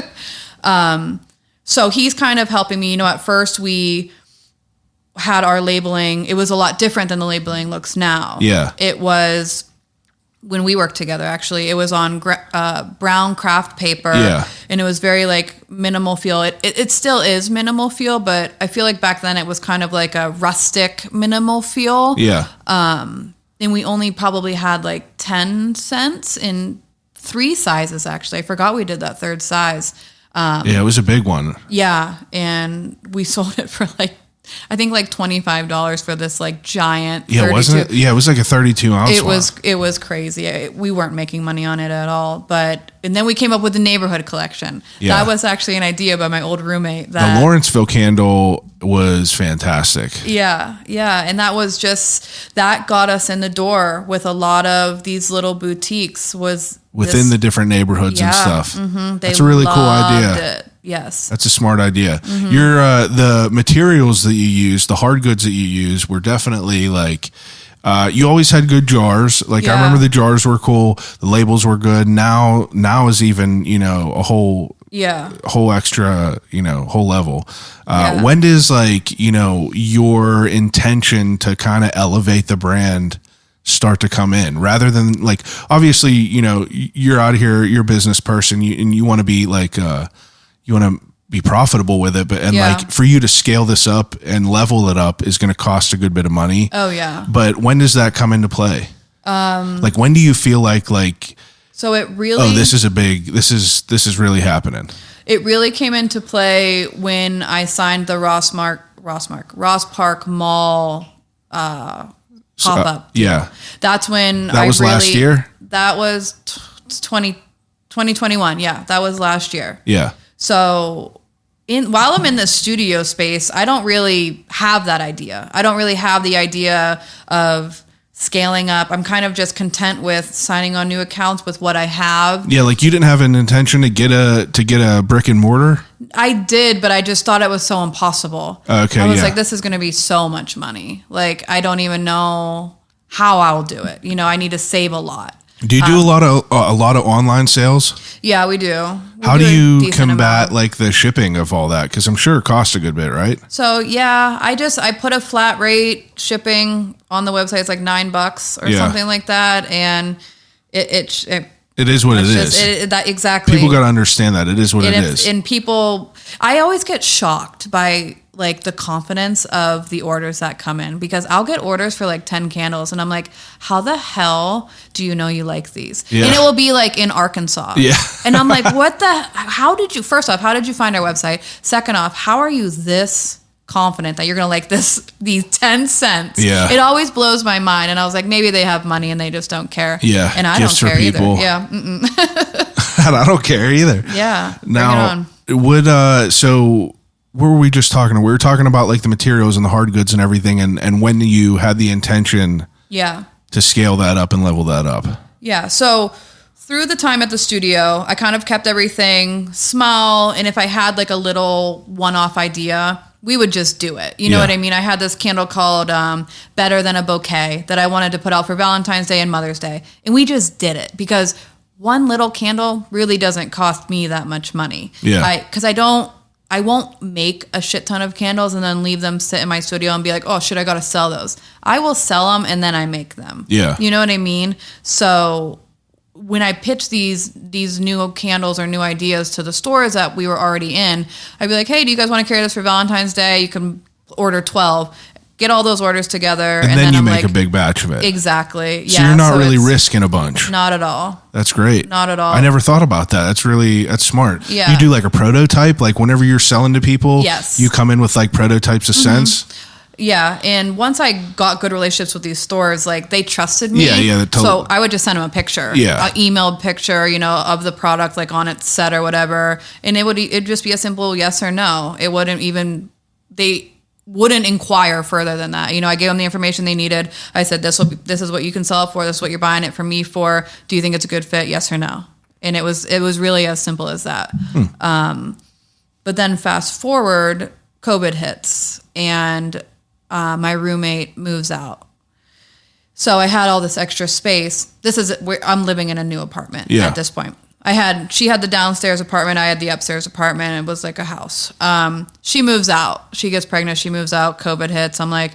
So he's kind of helping me. At first we had our labeling. It was a lot different than the labeling looks now. Yeah. It was when we worked together, actually. It was on brown craft paper. Yeah. And it was very minimal feel. It still is minimal feel, but I feel like back then it was kind of like a rustic minimal feel. Yeah. And we only probably had 10 cents in 3 sizes, actually. I forgot we did that third size. It was a big one. Yeah. And we sold it for I think $25 for this giant. Yeah, 32. Wasn't it? Yeah, it was a 32 ounce. It was crazy. We weren't making money on it at all. And then we came up with the neighborhood collection. Yeah. That was actually an idea by my old roommate. The Lawrenceville candle was fantastic. Yeah, and that was that got us in the door with a lot of these little boutiques. Within the different neighborhoods and stuff. Mm-hmm. That's a really cool idea. It. Yes. That's a smart idea. Mm-hmm. The materials that you use, the hard goods that you use were definitely you always had good jars. I remember the jars were cool. The labels were good. Now is even, a whole extra, whole level. When does your intention to kind of elevate the brand start to come in, rather than obviously, you're out here, you're a business person, and you want to be you want to be profitable with it, but for you to scale this up and level it up is going to cost a good bit of money. Oh yeah. But when does that come into play? When do you feel so it really, this is really happening? It really came into play when I signed the Ross Park Mall pop up. That's when that was last year. That was 2021. Yeah, that was last year. Yeah. So while I'm in the studio space, I don't really have that idea. I don't really have the idea of scaling up. I'm kind of just content with signing on new accounts with what I have. Yeah, you didn't have an intention to get a brick and mortar? I did, but I just thought it was so impossible. Okay, I was this is going to be so much money. I don't even know how I'll do it. I need to save a lot. Do you do a lot of online sales? Yeah, we do. How do you combat the shipping of all that? Because I'm sure it costs a good bit, right? So yeah, I put a flat rate shipping on the website. It's $9 or something like that, and it is what it is. Exactly. People got to understand that it is what it is. And people, I always get shocked by the confidence of the orders that come in, because I'll get orders for 10 candles and I'm like, how the hell do you know you like these? Yeah. And it will be in Arkansas. Yeah. And I'm like, first off, how did you find our website? Second off, how are you this confident that you're going to like these 10 cents? Yeah. It always blows my mind. And I was like, maybe they have money and they just don't care. Yeah. And I Gifts don't care either. People. Yeah. And I don't care either. Yeah. Now, so what were we just talking about? We were talking about the materials and the hard goods and everything, and when you had the intention to scale that up and level that up. Yeah. So through the time at the studio, I kind of kept everything small, and if I had a little one-off idea, we would just do it. You know what I mean? I had this candle called Better Than a Bouquet that I wanted to put out for Valentine's Day and Mother's Day, and we just did it because one little candle really doesn't cost me that much money. Yeah. Because I won't make a shit ton of candles and then leave them sit in my studio and be like, oh shit, I got to sell those. I will sell them and then I make them. Yeah. You know what I mean? So when I pitch these new candles or new ideas to the stores that we were already in, I'd be like, hey, do you guys want to carry this for Valentine's Day? You can order 12. get all those orders together. And then you make a big batch of it. Exactly. So you're not really risking a bunch. Not at all. That's great. Not at all. I never thought about that. That's smart. Yeah. You do like a prototype, like whenever you're selling to people, yes, you come in with like prototypes of scents. Yeah, and once I got good relationships with these stores, like they trusted me. Yeah. So I would just send them a picture, an emailed picture, of the product, like on its set or whatever, and it'd just be a simple yes or no. It wouldn't even they wouldn't inquire further than that. I gave them the information they needed. I said, this is what you can sell it for. This is what you're buying it from me for. Do you think it's a good fit? Yes or no. And it was really as simple as that. But then fast forward, COVID hits, and my roommate moves out. So I had all this extra space. I'm living in a new apartment at this point. She had the downstairs apartment. I had the upstairs apartment. It was like a house. She moves out. She gets pregnant. She moves out. COVID hits. I'm like,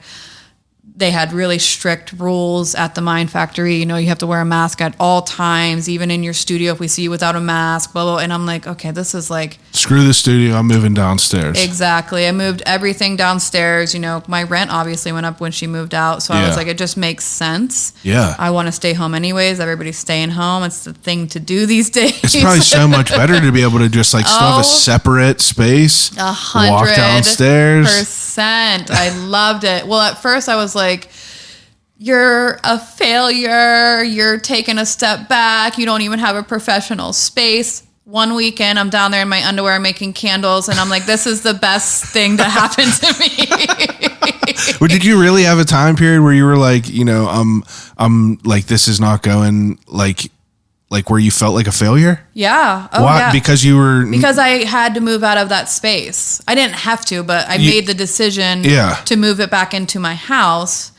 they had really strict rules at the Mind Factory. You have to wear a mask at all times, even in your studio. If we see you without a mask, blah, blah. And I'm like, okay, this is like... Screw the studio. I'm moving downstairs. Exactly. I moved everything downstairs. My rent obviously went up when she moved out. So I was like, it just makes sense. Yeah. I want to stay home anyways. Everybody's staying home. It's the thing to do these days. It's probably so much better to be able to just like still have a separate space. 100%. Walk downstairs. I loved it. Well, at first I was like, you're a failure. You're taking a step back. You don't even have a professional space. One weekend, I'm down there in my underwear making candles, and I'm like, this is the best thing to happen to me. Well, did you really have a time period where you were like, I'm like, this is not going like where you felt like a failure? Yeah. Oh, why? Yeah. Because I had to move out of that space. I didn't have to, but I made the decision to move it back into my house.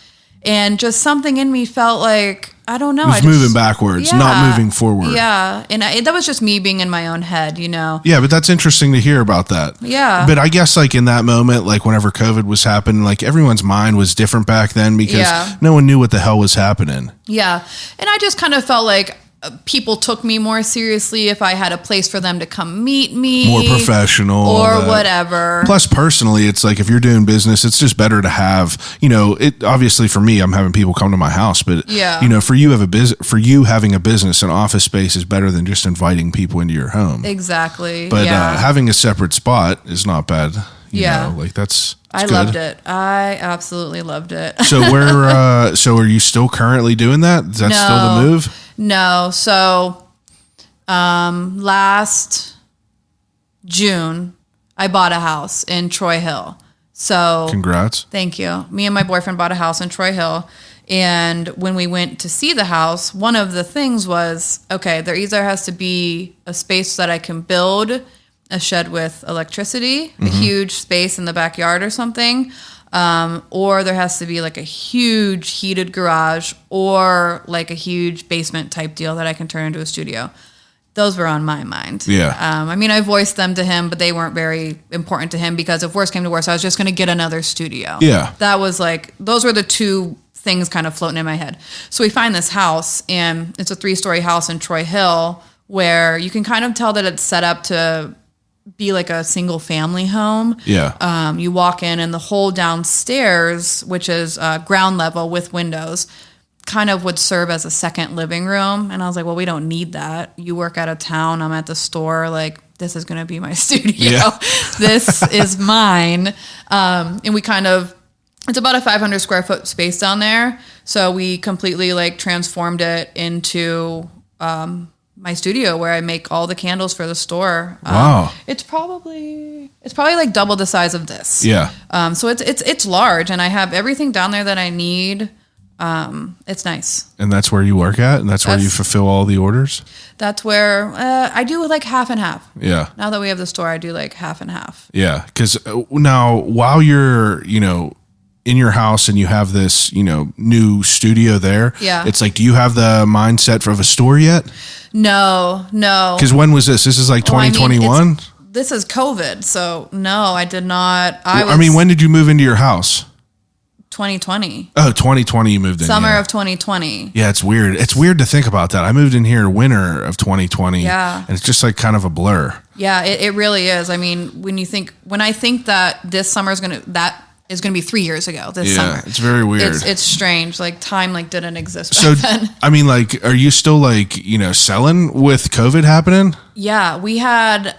And just something in me felt like, I don't know. It was moving backwards, not moving forward. Yeah. And that was just me being in my own head, Yeah, but that's interesting to hear about that. Yeah. But I guess like in that moment, like whenever COVID was happening, like everyone's mind was different back then because no one knew what the hell was happening. Yeah. And I just kind of felt like people took me more seriously if I had a place for them to come meet me. More professional. Or whatever. Plus, personally, it's like if you're doing business, it's just better to have, it obviously for me, I'm having people come to my house, but for you having a business, an office space is better than just inviting people into your home. Exactly. But having a separate spot is not bad. I loved it. I absolutely loved it. So so are you still currently doing that? Is that still the move? No. So, last June, I bought a house in Troy Hill. So congrats. Thank you. Me and my boyfriend bought a house in Troy Hill. And when we went to see the house, one of the things was, okay, there either has to be a space that I can build a shed with electricity, a huge space in the backyard or something, or there has to be like a huge heated garage or like a huge basement type deal that I can turn into a studio. Those were on my mind. Yeah. I voiced them to him, but they weren't very important to him because if worse came to worse, I was just going to get another studio. Yeah. That was like, those were the two things kind of floating in my head. So we find this house, and it's a 3-story house in Troy Hill where you can kind of tell that it's set up to be like a single family home. Yeah. You walk in and the whole downstairs, which is ground level with windows, kind of would serve as a second living room. And I was like, well, we don't need that. You work out of town. I'm at the store. Like, this is going to be my studio. Yeah. This is mine. And we it's about a 500 square foot space down there. So we completely like transformed it into, my studio where I make all the candles for the store. Wow. It's probably like double the size of this. Yeah. So it's large, and I have everything down there that I need. It's nice. And that's where you work at, and that's where you fulfill all the orders? That's where I do like half and half. Yeah. Now that we have the store, I do like half and half. Yeah. Because now while you're, in your house and you have this, new studio there. Yeah. It's like, do you have the mindset of a store yet? No. Because when was this? This is like 2021? This is COVID. So no, I did not. When did you move into your house? 2020. Oh, 2020 you moved in. Summer of 2020. Yeah, it's weird. It's weird to think about that. I moved in here winter of 2020. Yeah. And it's just like kind of a blur. Yeah, it really is. When I think that this summer is is going to be 3 years ago this summer. It's very weird. It's strange. Like time like didn't exist So, back then. I mean, like, are you still like, selling with COVID happening? Yeah, we had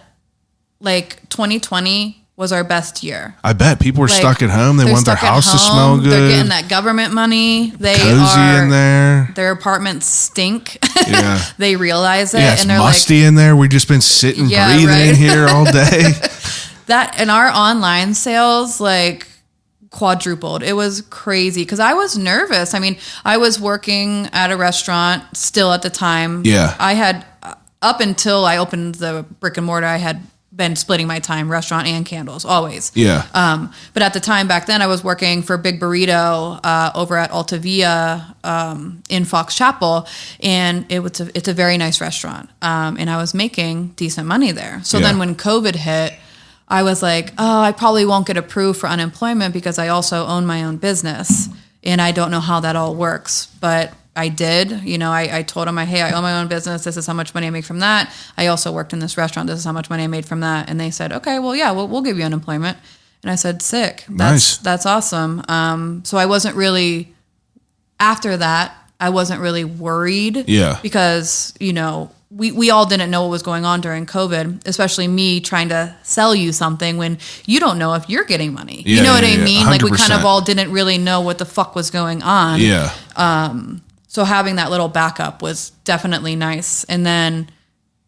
like 2020 was our best year. I bet people were Like, stuck at home. They they're want their stuck at house to smell home. good. They're getting that government money. They Cozy are in there. Their apartments stink. Yeah. They realize it, Yeah, it's and they're musty in there. We've just been sitting, Yeah, breathing right. in here all day. That and our online sales like quadrupled. It was crazy because I was nervous. I mean, I was working at a restaurant still at the time. Yeah. I had up until I opened the brick and mortar, I had been splitting my time, restaurant and candles, always. Yeah. But at the time back then, I was working for Big Burrito over at Alta Via in Fox Chapel, and it's a very nice restaurant, and I was making decent money there. So then when COVID hit, I was like, oh, I probably won't get approved for unemployment because I also own my own business, and I don't know how that all works, but I did. I told them, hey, I own my own business. This is how much money I make from that. I also worked in this restaurant. This is how much money I made from that. And they said, okay, well, yeah, we'll give you unemployment. And I said, sick. Nice. That's awesome. So I wasn't really, after that, I wasn't really worried. Yeah. Because, we all didn't know what was going on during COVID, especially me trying to sell you something when you don't know if you're getting money. Yeah, you know what I mean? 100%. Like we kind of all didn't really know what the fuck was going on. Yeah. So having that little backup was definitely nice. And then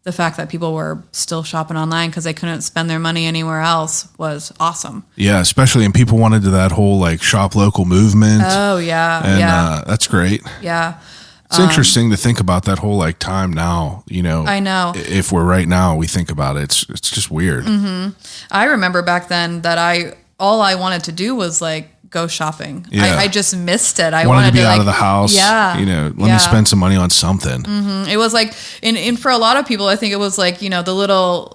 the fact that people were still shopping online because they couldn't spend their money anywhere else was awesome. Yeah, especially, and people wanted to that whole like shop local movement. Oh, yeah. And that's great. Yeah. It's interesting to think about that whole like time now, I know. If we're right now, we think about it, it's just weird. Mm-hmm. I remember back then that all I wanted to do was like go shopping. Yeah. I just missed it. I wanted to be out like, of the house. Yeah. Let me spend some money on something. Mm-hmm. It was like, and for a lot of people, I think it was like, the little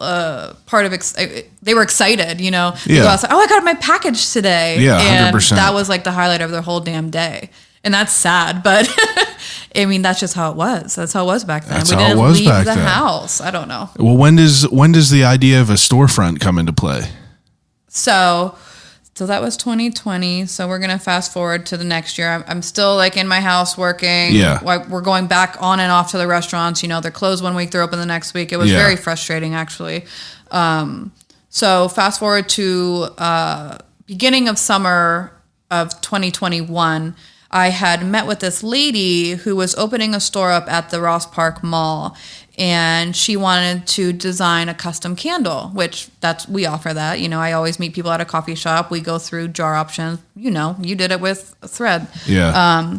part of, they were excited, Yeah. Go outside, oh, I got my package today. Yeah, 100%. And that was like the highlight of their whole damn day. And that's sad, but I mean, that's just how it was. That's how it was back then. That's we how it didn't was leave back the then. house. I don't know. Well, when does the idea of a storefront come into play? So that was 2020. So we're going to fast forward to the next year. I'm still like in my house working. Yeah. We're going back on and off to the restaurants. They're closed one week, they're open the next week. It was very frustrating, actually. So fast forward to beginning of summer of 2021, I had met with this lady who was opening a store up at the Ross Park Mall, and she wanted to design a custom candle, which we offer that. I always meet people at a coffee shop. We go through jar options. You did it with a thread. Yeah.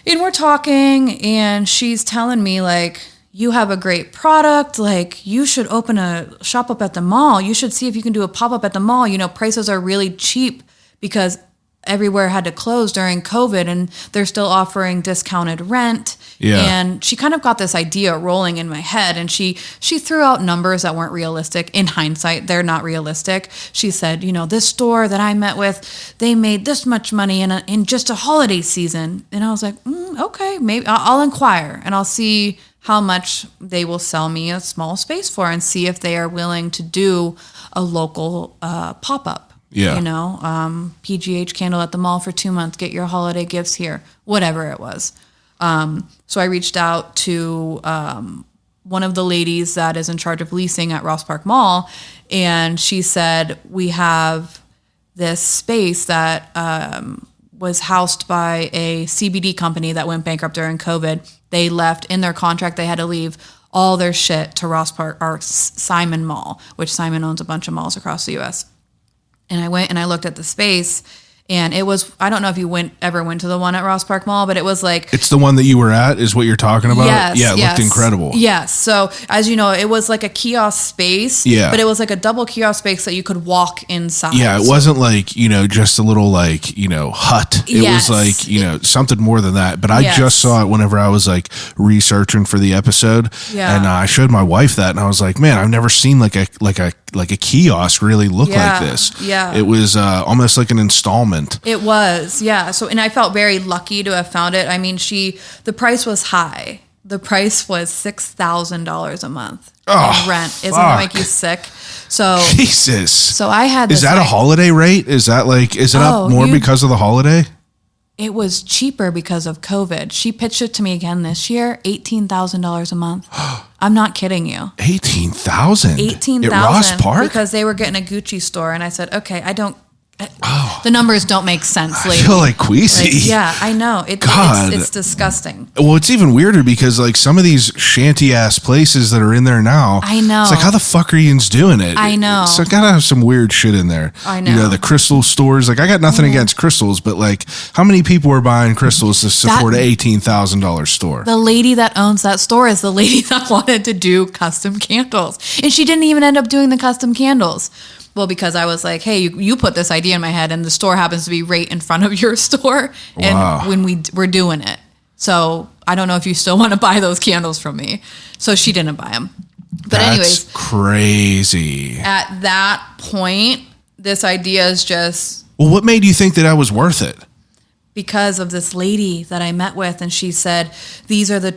And we're talking, and she's telling me like, you have a great product. Like, you should open a shop up at the mall. You should see if you can do a pop-up at the mall. Prices are really cheap because everywhere had to close during COVID, and they're still offering discounted rent. Yeah. And she kind of got this idea rolling in my head, and she threw out numbers that weren't realistic. In hindsight, they're not realistic. She said, this store that I met with, they made this much money in just a holiday season. And I was like, okay, maybe I'll inquire, and I'll see how much they will sell me a small space for, and see if they are willing to do a local pop-up. Yeah. PGH Candle at the mall for 2 months, get your holiday gifts here, whatever it was. So I reached out to one of the ladies that is in charge of leasing at Ross Park Mall, and she said, we have this space that was housed by a CBD company that went bankrupt during COVID. They left in their contract, they had to leave all their shit to Ross Park, or Simon Mall, which Simon owns a bunch of malls across the U.S. And I went and I looked at the space, and it was, I don't know if you ever went to the one at Ross Park Mall, but it was like... It's the one that you were at, is what you're talking about? Yes, yeah, it looked incredible. Yes. So, as you know, it was like a kiosk space, but it was like a double kiosk space that you could walk inside. Yeah, it wasn't like, just a little like, hut. It was like, something more than that. But I just saw it whenever I was like researching for the episode. Yeah. And I showed my wife that, and I was like, man, I've never seen like a kiosk really look like this. Yeah. It was almost like an installment. It was, yeah. So, and I felt very lucky to have found it. I mean, the price was high. the price was $6,000 a month Oh, in rent. Isn't fuck. that make you sick? So Jesus. So I had. Is that a holiday rate? Is that like? Is it up more because of the holiday? It was cheaper because of COVID. She pitched it to me again this year, $18,000 a month. I'm not kidding you. 18,000. 18,000 at Ross Park because they were getting a Gucci store, and I said, okay, I don't. The numbers don't make sense, I lady. feel like queasy. Like, yeah, I know. It's disgusting. Well, it's even weirder because like some of these shanty ass places that are in there now, I know. It's like, how the fuck are you doing it? I know. So gotta have some weird shit in there. I know. You know, the crystal stores. Like I got nothing against crystals, but like how many people are buying crystals to support an $18,000 store? The lady that owns that store is the lady that wanted to do custom candles. And she didn't even end up doing the custom candles. Well, because I was like, hey, you put this idea in my head and the store happens to be right in front of your store. And Wow. when we're doing it. So I don't know if you still want to buy those candles from me. So she didn't buy them. But anyways, crazy. at that point, this idea is just Well, what made you think that I was worth it? because of this lady that I met with, and she said, these are the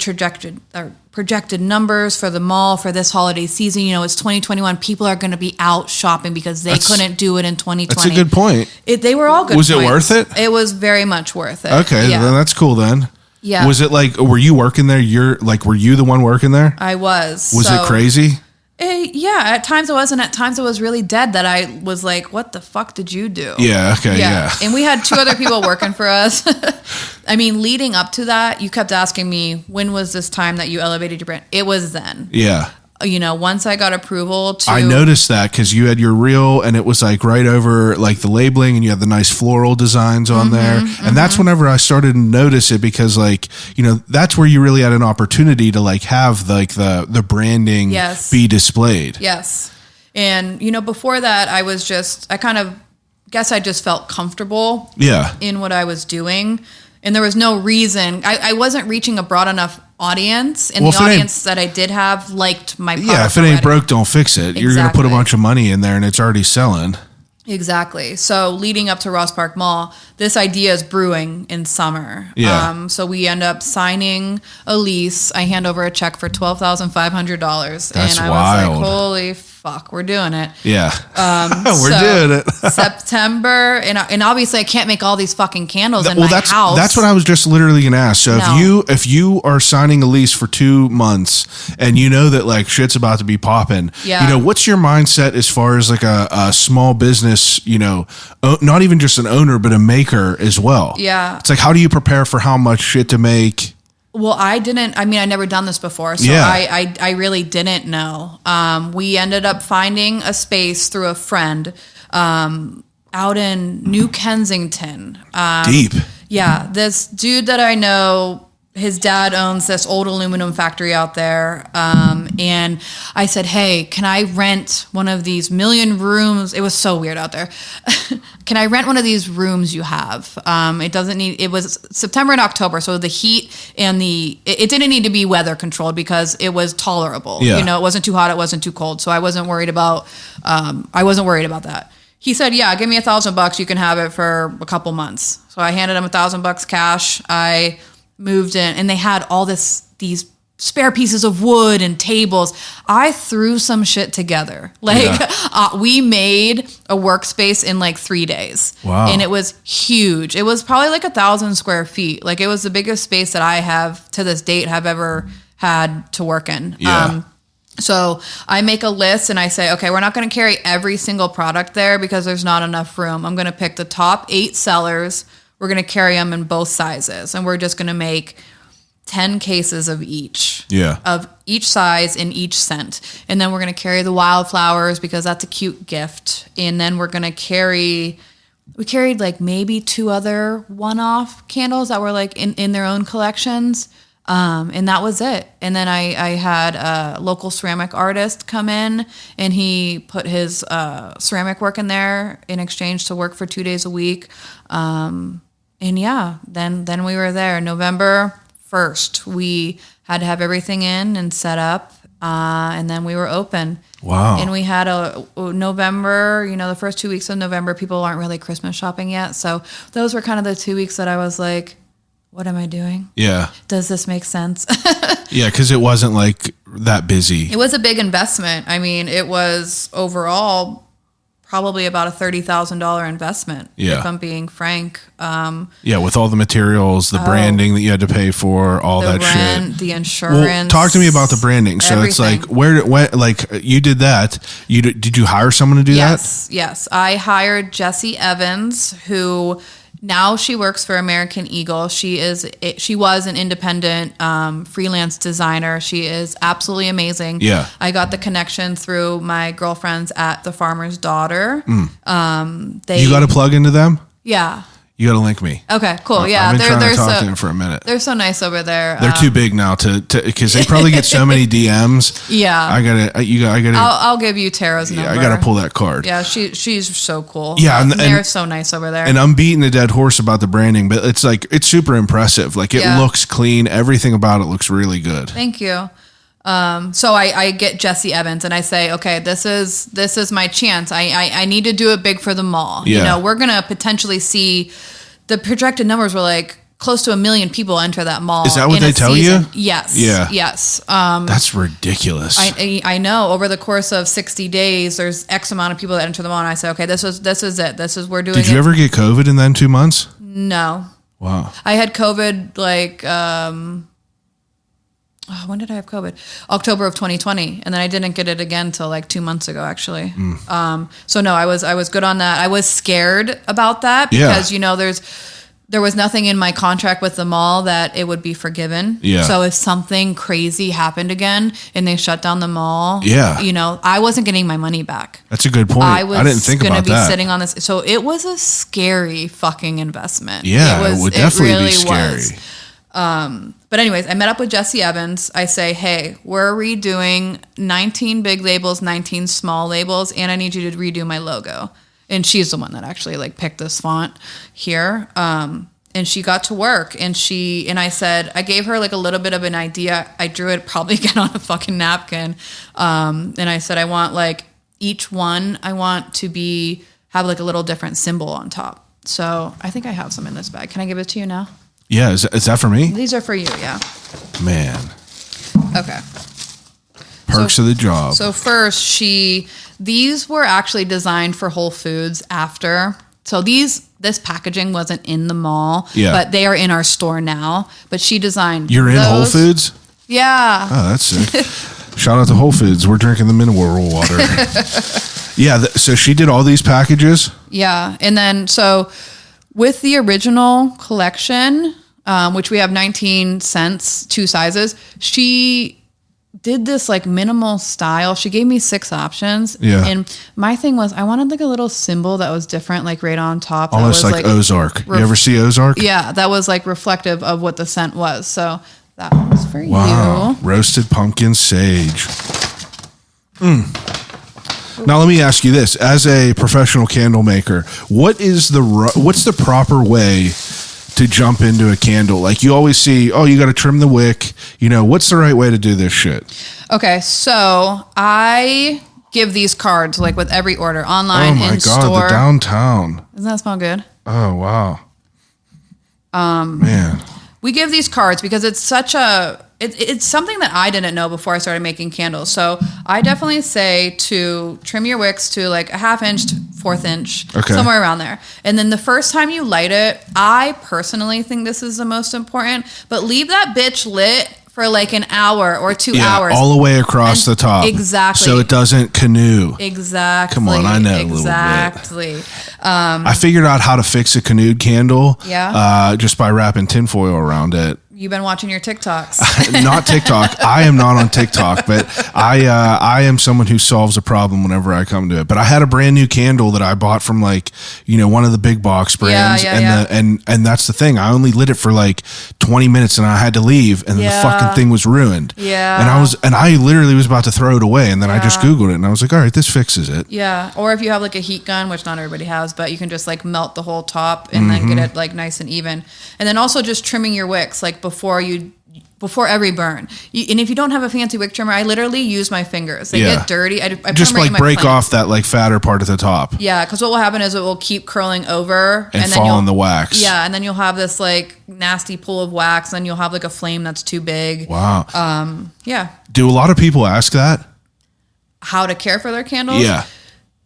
projected numbers for the mall for this holiday season. You know, it's 2021. People are going to be out shopping because they couldn't do it in 2020. That's a good point. They were all good Was it points. worth it? It was very much worth it. Okay, Yeah. then that's cool then. Yeah. Was it like, were you working there? Were you the one working there? I was. Was it crazy? Yeah, at times it was, and at times it was really dead that I was like, what the fuck did you do? Yeah, okay, yeah. And we had 2 other people working for us. I mean, leading up to that, you kept asking me, when was this time that you elevated your brand? It was then. Yeah. You know, once I got approval to... I noticed that because you had your reel and it was like right over like the labeling and you had the nice floral designs on there. And that's whenever I started to notice it because like, you know, that's where you really had an opportunity to like have like the branding be displayed. Yes. And, you know, before that, I just felt comfortable in what I was doing. And there was no reason. I wasn't reaching a broad enough audience. And the audience that I did have liked my product. Yeah, if it ain't broke, don't fix it. You're going to put a bunch of money in there and it's already selling. Exactly. So leading up to Ross Park Mall, this idea is brewing in summer. Yeah. So we end up signing a lease. I hand over a check for $12,500. That's and I wild. was like, holy fuck, we're doing it. Yeah. We're doing it. September, and obviously I can't make all these fucking candles in my house. That's what I was just literally going to ask. So if you are signing a lease for 2 months and you know that like shit's about to be popping, you know, what's your mindset as far as like a small business, you know, not even just an owner, but a maker as well? Yeah. It's like, how do you prepare for how much shit to make? Well, I never done this before, so I really didn't know. We ended up finding a space through a friend out in New Kensington. Deep. Yeah, this dude that I know, his dad owns this old aluminum factory out there. And I said, hey, can I rent one of these million rooms? It was so weird out there. Can I rent one of these rooms you have? It was September and October. So the heat and it didn't need to be weather controlled because it was tolerable. Yeah. You know, it wasn't too hot. It wasn't too cold. So I wasn't worried about that. He said, yeah, give me $1,000. You can have it for a couple months. So I handed him $1,000 cash. I moved in and they had all these spare pieces of wood and tables. I threw some shit together. We made a workspace in like 3 days. Wow. And it was huge. It was probably like 1,000 square feet. Like it was the biggest space that I have to this date have ever had to work in. Yeah. So I make a list and I say, okay, we're not going to carry every single product there because there's not enough room. I'm going to pick the top 8 sellers. We're going to carry them in both sizes. And we're just going to make 10 cases of each. Yeah. Of each size in each scent. And then we're going to carry the wildflowers because that's a cute gift. And then we're going to we carried like maybe 2 other one-off candles that were like in their own collections. And that was it. And then I had a local ceramic artist come in and he put his ceramic work in there in exchange to work for 2 days a week. And yeah, then we were there. November 1st, we had to have everything in and set up. And then we were open. Wow. And we had a November, you know, the first 2 weeks of November, people aren't really Christmas shopping yet. So those were kind of the 2 weeks that I was like, what am I doing? Yeah. Does this make sense? Yeah, because it wasn't like that busy. It was a big investment. I mean, it was overall probably about a $30,000 investment, yeah. if I'm being frank. Yeah, with all the materials, the branding that you had to pay for, all the that rent, shit. the insurance. Well, talk to me about the branding. So everything. It's like, like you did that. Did you hire someone to do that? Yes. I hired Jessie Evans, who now she works for American Eagle. She was an independent freelance designer. She is absolutely amazing. Yeah. I got the connection through my girlfriends at The Farmer's Daughter. You got to plug into them? Yeah. You got to link me. Okay, cool. Yeah, I've been trying to talk to them for a minute. They're so nice over there. They're too big now to because they probably get so many DMs. Yeah, I gotta. I'll give you Tara's number. I gotta pull that card. Yeah, she's so cool. Yeah, and they're so nice over there. And I'm beating a dead horse about the branding, but it's super impressive. Like it looks clean. Everything about it looks really good. Thank you. So I get Jessie Evans and I say, okay, this is my chance. I need to do it big for the mall. Yeah. You know, we're going to potentially see the projected numbers were like close to 1 million people enter that mall. Is that what they tell you? Yes. Yeah. Yes. That's ridiculous. I know over the course of 60 days, there's X amount of people that enter the mall. And I say, okay, this is it. We're doing it. Did you ever get COVID in then 2 months? No. Wow. I had COVID like, when did I have COVID? October of 2020. And then I didn't get it again till like 2 months ago, actually. So no, I was good on that. I was scared about that because, you know, there was nothing in my contract with the mall that it would be forgiven. Yeah. So if something crazy happened again and they shut down the mall, you know, I wasn't getting my money back. That's a good point. I didn't think about that. I was going to be sitting on this. So it was a scary fucking investment. Yeah, it would definitely be scary. But anyways, I met up with Jessie Evans. I say, hey, we're redoing 19 big labels, 19 small labels, and I need you to redo my logo. And she's the one that actually like picked this font here. And she got to work and I said, I gave her like a little bit of an idea. I drew it probably again on a fucking napkin. And I said, I want like each one, I want to have like a little different symbol on top. So I think I have some in this bag. Can I give it to you now? Yeah, is that for me? These are for you, yeah. Man. Okay. Perks of the job. So first, these were actually designed for Whole Foods after. So this packaging wasn't in the mall, but they are in our store now. But she designed You're in Whole Foods? Yeah. Oh, that's sick. Shout out to Whole Foods. We're drinking the mineral water. Yeah, so she did all these packages? Yeah, and then so with the original collection, which we have 19 cents, 2 sizes, she did this like minimal style. She gave me 6 options. Yeah. And my thing was I wanted like a little symbol that was different, like right on top. Almost that was, like Ozark. You ever see Ozark? Yeah, that was like reflective of what the scent was. So that one's for you. Roasted pumpkin sage. Now let me ask you this: as a professional candle maker, what's the proper way to jump into a candle? Like you always see, you got to trim the wick. You know, what's the right way to do this shit? Okay, so I give these cards like with every order, online, in store. Oh my God, the downtown. Doesn't that smell good? Oh wow. Man. We give these cards because it's it's something that I didn't know before I started making candles. So I definitely say to trim your wicks to like a 1/2 inch to 1/4 inch, somewhere around there. And then the first time you light it, I personally think this is the most important, but leave that bitch lit for like an hour or 2 hours. All the way across the top. Exactly. So it doesn't canoe. Exactly. Come on, I know exactly. a little bit. I figured out how to fix a canoed candle just by wrapping tinfoil around it. You've been watching your TikToks. Not TikTok. I am not on TikTok, but I am someone who solves a problem whenever I come to it. But I had a brand new candle that I bought from one of the big box brands, and that's the thing. I only lit it for like 20 minutes, and I had to leave, and the fucking thing was ruined. Yeah, and I literally was about to throw it away, and then I just Googled it, and I was like, all right, this fixes it. Yeah, or if you have like a heat gun, which not everybody has, but you can just like melt the whole top and then get it like nice and even. And then also just trimming your wicks, like before every burn. And if you don't have a fancy wick trimmer, I literally use my fingers. They get dirty. I put just them right in like my break plant. off that like fatter part at the top. Yeah, because what will happen is it will keep curling over and then fall in the wax. Yeah, and then you'll have this like nasty pool of wax, and you'll have like a flame that's too big. Wow. Yeah. Do a lot of people ask that? How to care for their candles? Yeah.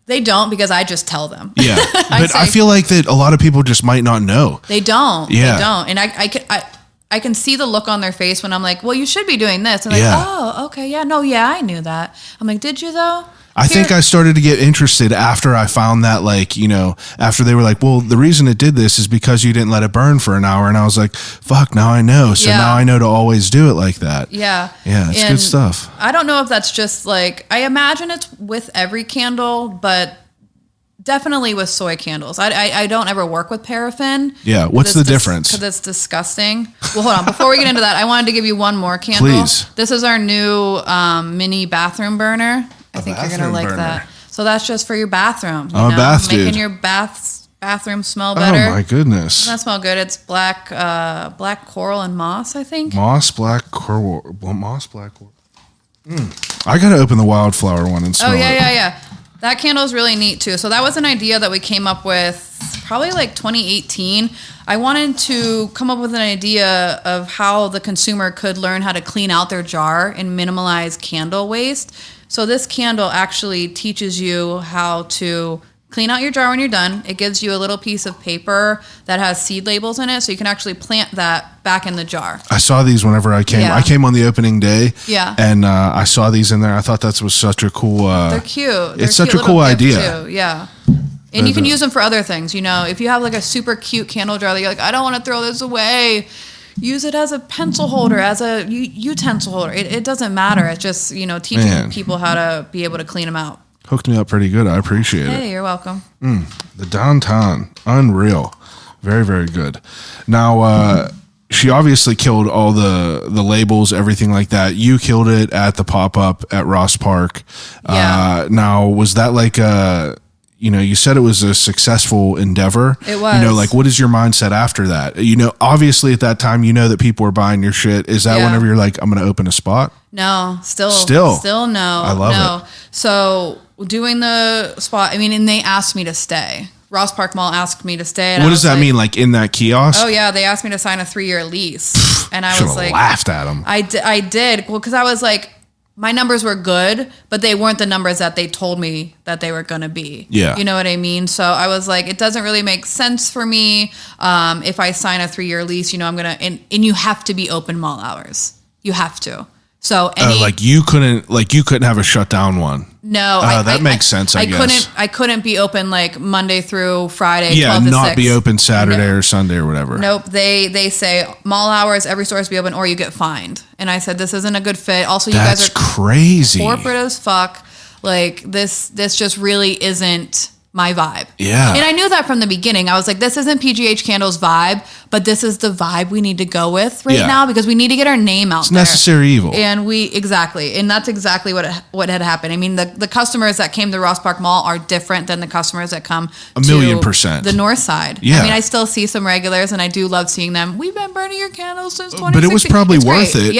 They don't, because I just tell them. Yeah. But I feel like that a lot of people just might not know. They don't. Yeah. They don't. And I can see the look on their face when I'm like, well, you should be doing this. And like, oh, okay. Yeah, no, yeah, I knew that. I'm like, did you though? I think I started to get interested after I found that, like, you know, after they were like, well, the reason it did this is because you didn't let it burn for an hour. And I was like, fuck, now I know. So now I know to always do it like that. Yeah. Yeah, it's good stuff. I don't know if that's just like, I imagine it's with every candle, but definitely with soy candles. I don't ever work with paraffin. Yeah, what's the difference? Because it's disgusting. Well, hold on. Before we get into that, I wanted to give you one more candle. Please. This is our new mini bathroom burner. I think you're going to like that. So that's just for your bathroom. I'm a bath dude. Making your bathroom smell better. Oh, my goodness. Doesn't that smell good? It's black coral and moss, I think. Moss, black coral. I got to open the wildflower one and smell it. Yeah. That candle is really neat too. So that was an idea that we came up with probably like 2018. I wanted to come up with an idea of how the consumer could learn how to clean out their jar and minimize candle waste. So this candle actually teaches you how to clean out your jar when you're done. It gives you a little piece of paper that has seed labels in it, so you can actually plant that back in the jar. I saw these whenever I came. Yeah. I came on the opening day. Yeah. And I saw these in there. I thought that was such a cool... They're cute. It's such a cool idea. Too. Yeah. And you can use them for other things. You know, if you have like a super cute candle jar that you're like, I don't want to throw this away, use it as a pencil holder, as a utensil holder. It doesn't matter. It's just, you know, teaching people how to be able to clean them out. Hooked me up pretty good. I appreciate it. Hey, you're welcome. The downtown. Unreal. Very, very good. Now, she obviously killed all the labels, everything like that. You killed it at the pop-up at Ross Park. Yeah. Now, was that like you know, you said it was a successful endeavor. It was. You know, like, what is your mindset after that? You know, obviously at that time, you know that people were buying your shit. Is that whenever you're like, I'm going to open a spot? No, still no. I love it. So doing the spot, I mean, and they asked me to stay. Ross Park Mall asked me to stay. And what does that mean? Like in that kiosk? Oh yeah, they asked me to sign a 3-year lease, and I was like, laughed at them. I did. Well, because I was like, my numbers were good, but they weren't the numbers that they told me that they were going to be. Yeah. You know what I mean? So I was like, it doesn't really make sense for me if I sign a 3-year lease. You know, I'm going to, and you have to be open mall hours. You have to. So like you couldn't have a shutdown one. No, that makes sense. I guess I couldn't be open like Monday through Friday. Yeah, 12 to not 6. be open Saturday or Sunday or whatever. Nope. They say mall hours, every store has to be open, or you get fined. And I said this isn't a good fit. Also, you guys are crazy, corporate as fuck. Like this just really isn't my vibe. Yeah. And I knew that from the beginning. I was like, this isn't PGH Candle's vibe, but this is the vibe we need to go with now because we need to get our name out there. It's necessary evil. And that's exactly what had happened. I mean, the customers that came to Ross Park Mall are different than the customers that come a million percent the north side. Yeah. I mean, I still see some regulars and I do love seeing them. We've been burning your candles since 2016. But it was probably worth it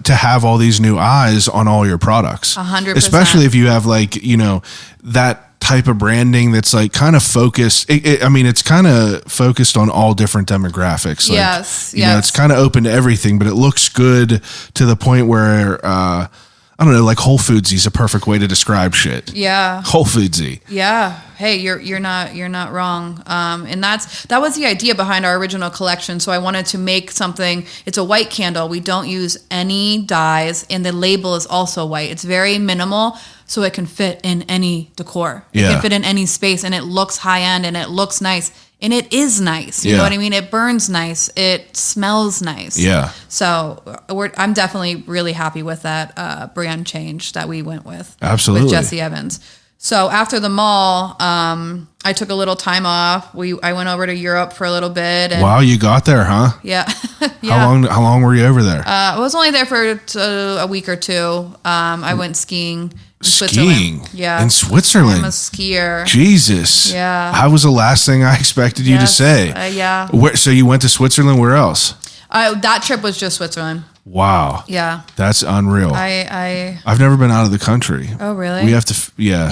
to have all these new eyes on all your products. 100%. Especially if you have like, you know, that type of branding that's like kind of focused. I mean, it's kind of focused on all different demographics. Like, yes. You know, it's kind of open to everything, but it looks good to the point where, I don't know, like Whole Foodsy is a perfect way to describe shit. Yeah. Whole Foodsy. Yeah. Hey, you're not wrong. And that was the idea behind our original collection. So I wanted to make something. It's a white candle. We don't use any dyes, and the label is also white. It's very minimal, so it can fit in any decor. It can fit in any space, and it looks high end, and it looks nice, and it is nice. You know what I mean? It burns nice. It smells nice. Yeah. So I'm definitely really happy with that brand change that we went with. Absolutely. With Jesse Evans. So after the mall, I took a little time off. I went over to Europe for a little bit. And wow, you got there, huh? Yeah. How long were you over there? I was only there for a week or two. I went skiing. Skiing? Yeah. In Switzerland? I'm a skier. Jesus. Yeah. That was the last thing I expected you to say. Yeah. So you went to Switzerland? Where else? That trip was just Switzerland. Wow. Yeah. That's unreal. I've never been out of the country. Oh, really? We have to, yeah.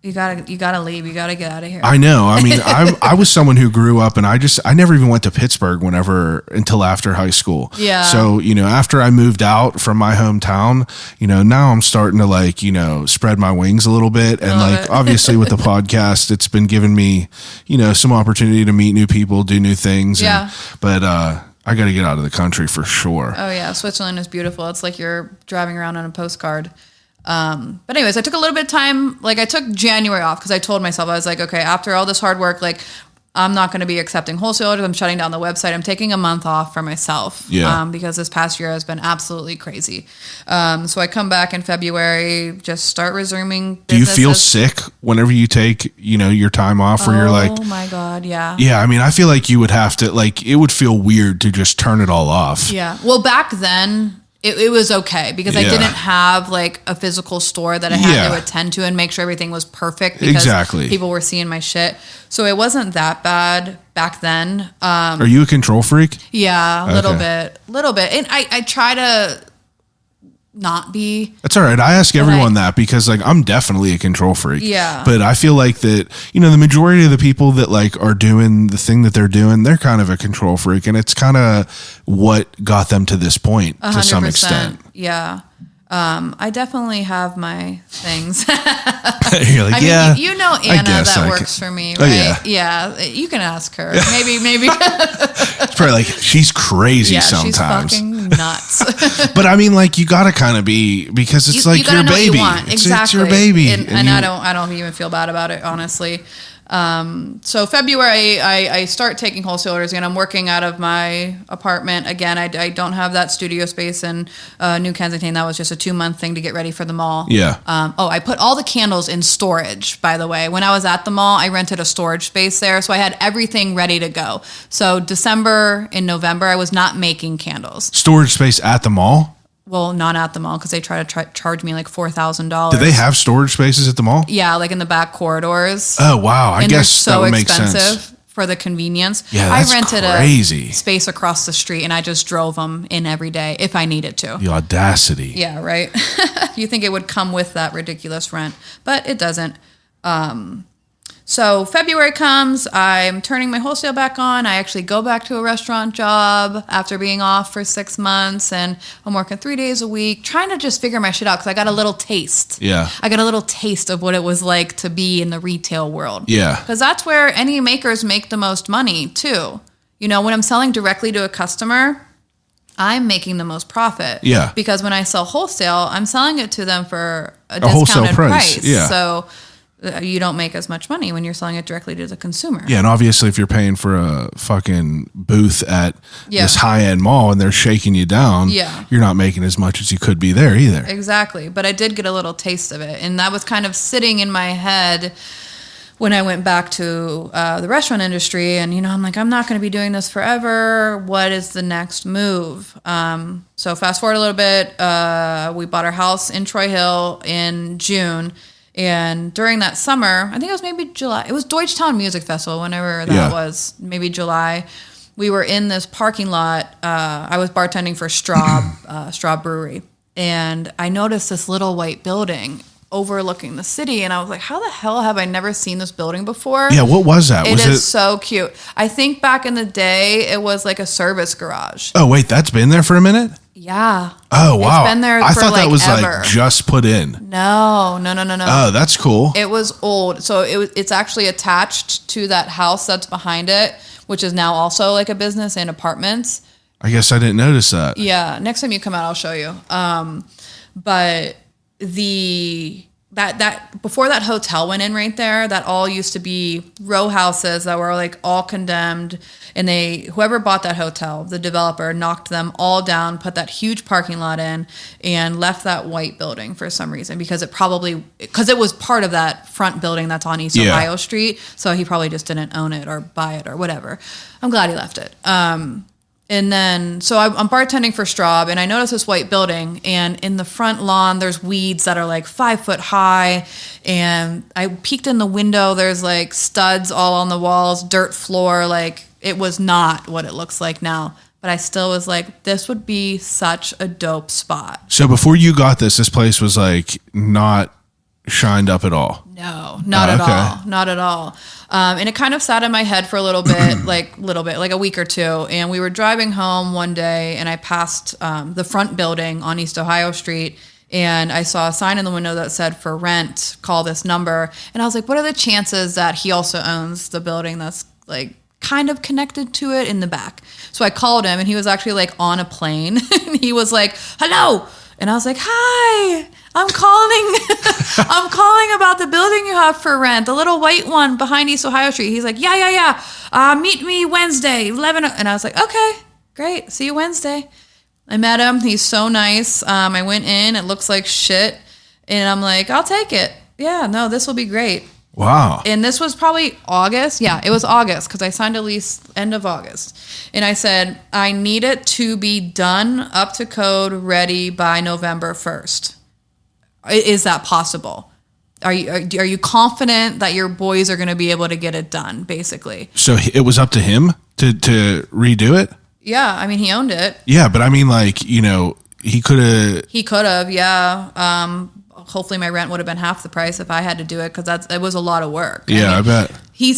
You gotta leave. You gotta get out of here. I know. I mean, I was someone who grew up, and I never even went to Pittsburgh until after high school. Yeah. So, after I moved out from my hometown, now I'm starting to spread my wings a little bit. And obviously with the podcast, it's been giving me, some opportunity to meet new people, do new things. Yeah. But I got to get out of the country for sure. Oh yeah. Switzerland is beautiful. It's like you're driving around on a postcard. But anyways, I took a little bit of time. I took January off because I told myself, I was like, okay, after all this hard work, I'm not going to be accepting wholesale orders. I'm shutting down the website. I'm taking a month off for myself. Yeah. Because this past year has been absolutely crazy. So I come back in February, just start resuming business. Do you feel sick whenever you take, your time off where you're like, oh my God. Yeah. Yeah. I mean, I feel like you would have to, it would feel weird to just turn it all off. Yeah. Well, back then, it was okay because I didn't have a physical store that I had to attend to and make sure everything was perfect because people were seeing my shit. So it wasn't that bad back then. Are you a control freak? Yeah, a little bit. And I try to not be. That's all right. I ask everyone that because I'm definitely a control freak. Yeah. But I feel like that, the majority of the people that are doing the thing that they're doing, they're kind of a control freak. And it's kind of what got them to this point 100%. To some extent. Yeah. I definitely have my things. You're like, I mean, Anna that works for me, right? Oh, yeah. You can ask her. Maybe. It's probably she's crazy sometimes. She's fucking nuts. But I mean, you gotta kind of be, because it's your baby. It's your baby. And I don't even feel bad about it, honestly. So February, I start taking wholesale orders again. I'm working out of my apartment again. I don't have that studio space in New Kensington. That was just a 2-month thing to get ready for the mall. Yeah. I put all the candles in storage, by the way. When I was at the mall, I rented a storage space there. So I had everything ready to go. So December and November, I was not making candles. Storage space at the mall? Well, not at the mall because they try to charge me $4,000. Do they have storage spaces at the mall? Yeah, in the back corridors. Oh, wow. I guess that would make sense. So expensive for the convenience. Yeah, that's I rented crazy. A space across the street and I just drove them in every day if I needed to. The audacity. Yeah, right. You think it would come with that ridiculous rent, but it doesn't. So February comes, I'm turning my wholesale back on. I actually go back to a restaurant job after being off for 6 months, and I'm working 3 days a week, trying to just figure my shit out because I got a little taste. Yeah. I got a little taste of what it was like to be in the retail world. Yeah. Because that's where any makers make the most money too. When I'm selling directly to a customer, I'm making the most profit. Yeah. Because when I sell wholesale, I'm selling it to them for a wholesale discounted price. Yeah. So you don't make as much money when you're selling it directly to the consumer. Yeah, and obviously if you're paying for a fucking booth at this high-end mall and they're shaking you down, you're not making as much as you could be there either. Exactly. But I did get a little taste of it. And that was kind of sitting in my head when I went back to the restaurant industry. And, I'm I'm not going to be doing this forever. What is the next move? So fast forward a little bit. We bought our house in Troy Hill in June. And during that summer, I think it was maybe July. It was Deutschtown Music Festival, whenever that was, maybe July. We were in this parking lot. I was bartending for Straub Brewery. And I noticed this little white building overlooking the city. And I was like, how the hell have I never seen this building before? Yeah, what was that? It is so cute. I think back in the day, it was like a service garage. Oh, wait, that's been there for a minute? Yeah. Oh, wow. It's been there I for thought that was ever. just put in. No. Oh, that's cool. It was old. So it's actually attached to that house that's behind it, which is now also a business and apartments. I guess I didn't notice that. Yeah. Next time you come out, I'll show you. But that before that hotel went in right there, that all used to be row houses that were all condemned, and whoever bought that hotel, the developer, knocked them all down, put that huge parking lot in, and left that white building for some reason because it was part of that front building that's on East Ohio Street, so he probably just didn't own it or buy it or whatever. I'm glad he left it. And then, so I'm bartending for Straub, and I notice this white building, and in the front lawn, there's weeds that are 5 foot high, and I peeked in the window, there's studs all on the walls, dirt floor, it was not what it looks like now. but I still was like, this would be such a dope spot. So before you got this place was like not shined up at all. No, not at all. Not at all. And it kind of sat in my head for a little bit, like a week or two. And we were driving home one day and I passed the front building on East Ohio Street. And I saw a sign in the window that said, for rent, call this number. And I was like, what are the chances that he also owns the building that's like kind of connected to it in the back? So I called him and he was actually like on a plane. And he was like, hello. And I was like, hi, I'm calling about the building you have for rent, the little white one behind East Ohio Street. He's like, yeah. Meet me Wednesday, 11. And I was like, okay, great. See you Wednesday. I met him. He's so nice. I went in. It looks like shit. And I'm like, I'll take it. Yeah, no, this will be great. Wow. And this was probably August. Yeah, it was August because I signed a lease end of August. And I said, I need it to be done, up to code, ready by November 1st. Is that possible? Are you confident that your boys are going to be able to get it done, basically? So it was up to him to redo it? Yeah, I mean, he owned it. Yeah, but I mean, like, you know, he could have. He could have, yeah. Hopefully my rent would have been half the price if I had to do it because it was a lot of work. Yeah, I bet. He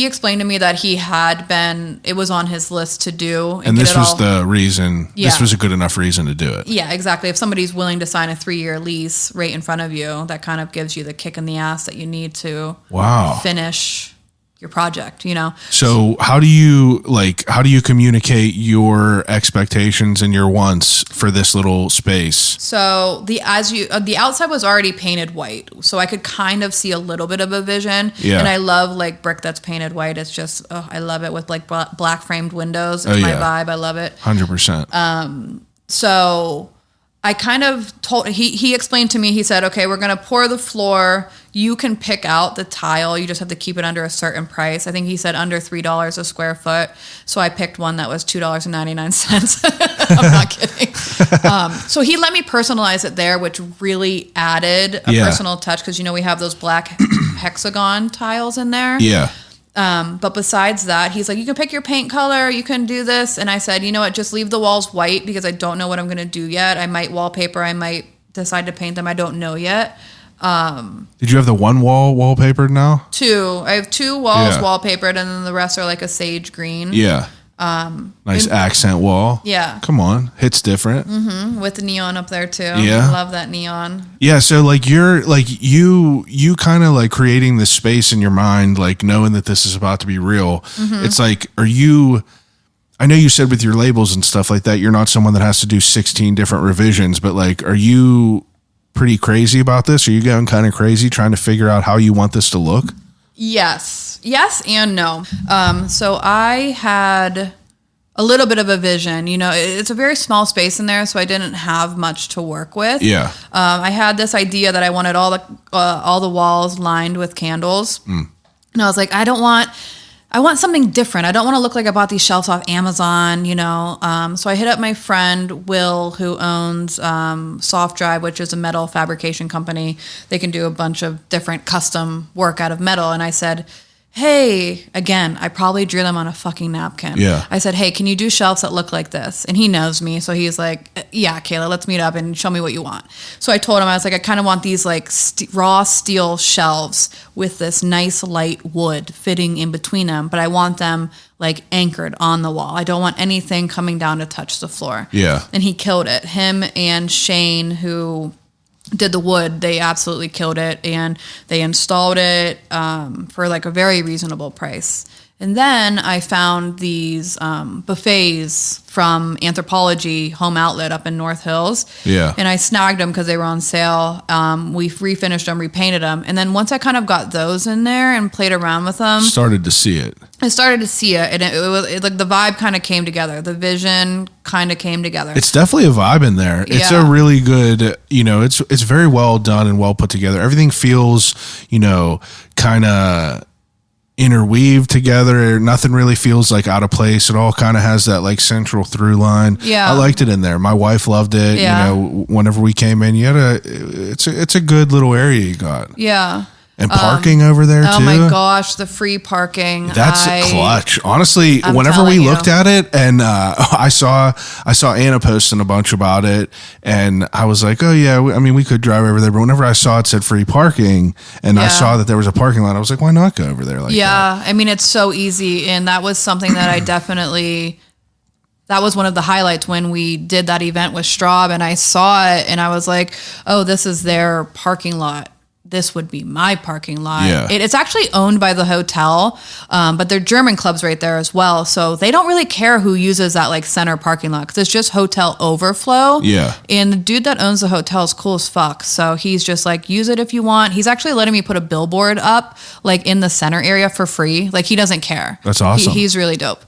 explained to me that it was on his list to do. And this was the reason, this was a good enough reason to do it. Yeah, exactly. If somebody's willing to sign a 3-year lease right in front of you, that kind of gives you the kick in the ass that you need to finish your project, you know? So how do you communicate your expectations and your wants for this little space? So the outside was already painted white, so I could kind of see a little bit of a vision. Yeah. And I love like brick that's painted white. It's just, I love it with like black framed windows. It's my vibe. I love it. 100%. So I kind of told, he explained to me, he said, okay, we're going to pour the floor. You can pick out the tile. You just have to keep it under a certain price. I think he said under $3 a square foot. So I picked one that was $2.99. I'm not kidding. So he let me personalize it there, which really added a personal touch because, you know, we have those black hexagon tiles in there. Yeah. But besides that, he's like, you can pick your paint color, you can do this. And I said, you know what, just leave the walls white because I don't know what I'm going to do yet. I might wallpaper, I might decide to paint them. I don't know yet. Did you have the one wall wallpapered now? 2. I have 2 walls wallpapered and then the rest are like a sage green. Yeah. Nice accent wall. Yeah. Come on. Hits different. Mm-hmm. With the neon up there too. Yeah. I love that neon. Yeah. So like you're like you kind of like creating this space in your mind, like knowing that this is about to be real. Mm-hmm. It's like, I know you said with your labels and stuff like that, you're not someone that has to do 16 different revisions, but like, are you pretty crazy about this? Are you going kind of crazy trying to figure out how you want this to look? Yes and no. So I had a little bit of a vision, you know, it's a very small space in there. So I didn't have much to work with. Yeah. I had this idea that I wanted all the walls lined with candles. And I was like, I want something different. I don't want to look like I bought these shelves off Amazon, you know. So I hit up my friend Will, who owns Soft Drive, which is a metal fabrication company. They can do a bunch of different custom work out of metal. And I said, hey, again, I probably drew them on a fucking napkin. Yeah. I said, hey, can you do shelves that look like this? And he knows me. So he's like, yeah, Kayla, let's meet up and show me what you want. So I told him, I was like, I kind of want these like raw steel shelves with this nice light wood fitting in between them. But I want them like anchored on the wall. I don't want anything coming down to touch the floor. Yeah. And he killed it. Him and Shane, who did the wood, they absolutely killed it, and they installed it for like a very reasonable price. And then I found these buffets from Anthropology Home Outlet up in North Hills. Yeah. And I snagged them because they were on sale. We refinished them, repainted them. And then once I kind of got those in there and played around with them. Started to see it. I started to see it. And it was like the vibe kind of came together. The vision kind of came together. It's definitely a vibe in there. Yeah. It's a really good, you know, it's very well done and well put together. Everything feels, you know, kind of interweaved together. Nothing really feels like out of place. It all kind of has that like central through line. Yeah. I liked it in there. My wife loved it. Yeah. You know, whenever we came in, it's a good little area you got. Yeah. And parking over there, too. Oh, my gosh, the free parking. That's clutch. Honestly, whenever we looked at it, and I saw Anna posting a bunch about it, and I was like, oh, yeah, we could drive over there. But whenever I saw it said free parking, and I saw that there was a parking lot, I was like, why not go over there like that? It's so easy. And that was something that I definitely... That was one of the highlights when we did that event with Straub, and I saw it, and I was like, oh, this is their parking lot. This would be my parking lot. Yeah. It's actually owned by the hotel, but they're German clubs right there as well. So they don't really care who uses that like center parking lot because it's just hotel overflow. Yeah. And the dude that owns the hotel is cool as fuck. So he's just like, use it if you want. He's actually letting me put a billboard up like in the center area for free. Like he doesn't care. That's awesome. He's really dope.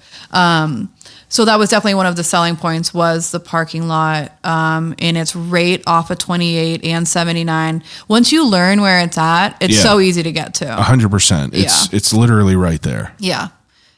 So that was definitely one of the selling points was the parking lot, and it's right off of 28 and 79. Once you learn where it's at, it's so easy to get to. 100%. It's literally right there. Yeah.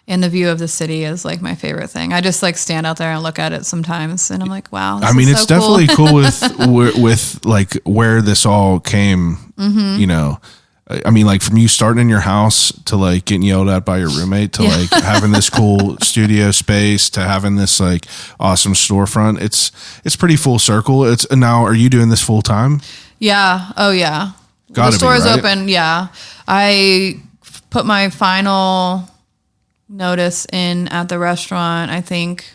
And the view of the city is like my favorite thing. I just like stand out there and look at it sometimes, and I'm like, wow. It's so definitely cool with like where this all came, you know. Like from you starting in your house to like getting yelled at by your roommate to like having this cool studio space to having this like awesome storefront. It's pretty full circle. Now, are you doing this full time? Yeah. Oh yeah. Gotta the store is right? open. Yeah. I put my final notice in at the restaurant, I think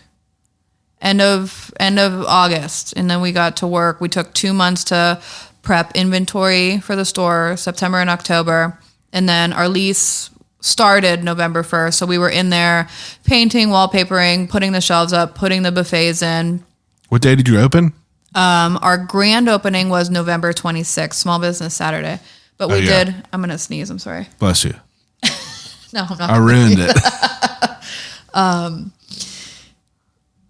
end of August. And then we got to work. We took 2 months to prep inventory for the store, September and October. And then our lease started November 1st. So we were in there painting, wallpapering, putting the shelves up, putting the buffets in. What day did you open? Our grand opening was November 26th, Small Business Saturday. But we did, I'm going to sneeze, I'm sorry. Bless you. No, I'm not. I ruined it.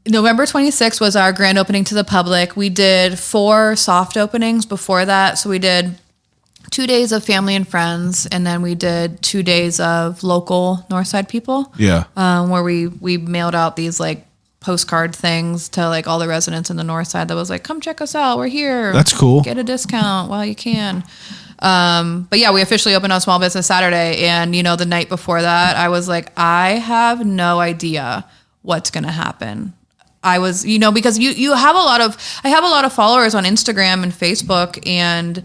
November 26th was our grand opening to the public. We did 4 soft openings before that. So we did 2 days of family and friends, and then we did 2 days of local Northside people. Yeah. Where we mailed out these like postcard things to like all the residents in the Northside that was like, come check us out. We're here. That's cool. Get a discount while you can. But yeah, we officially opened on Small Business Saturday. And, you know, the night before that, I was like, I have no idea what's going to happen. I was, you know, because I have a lot of followers on Instagram and Facebook, and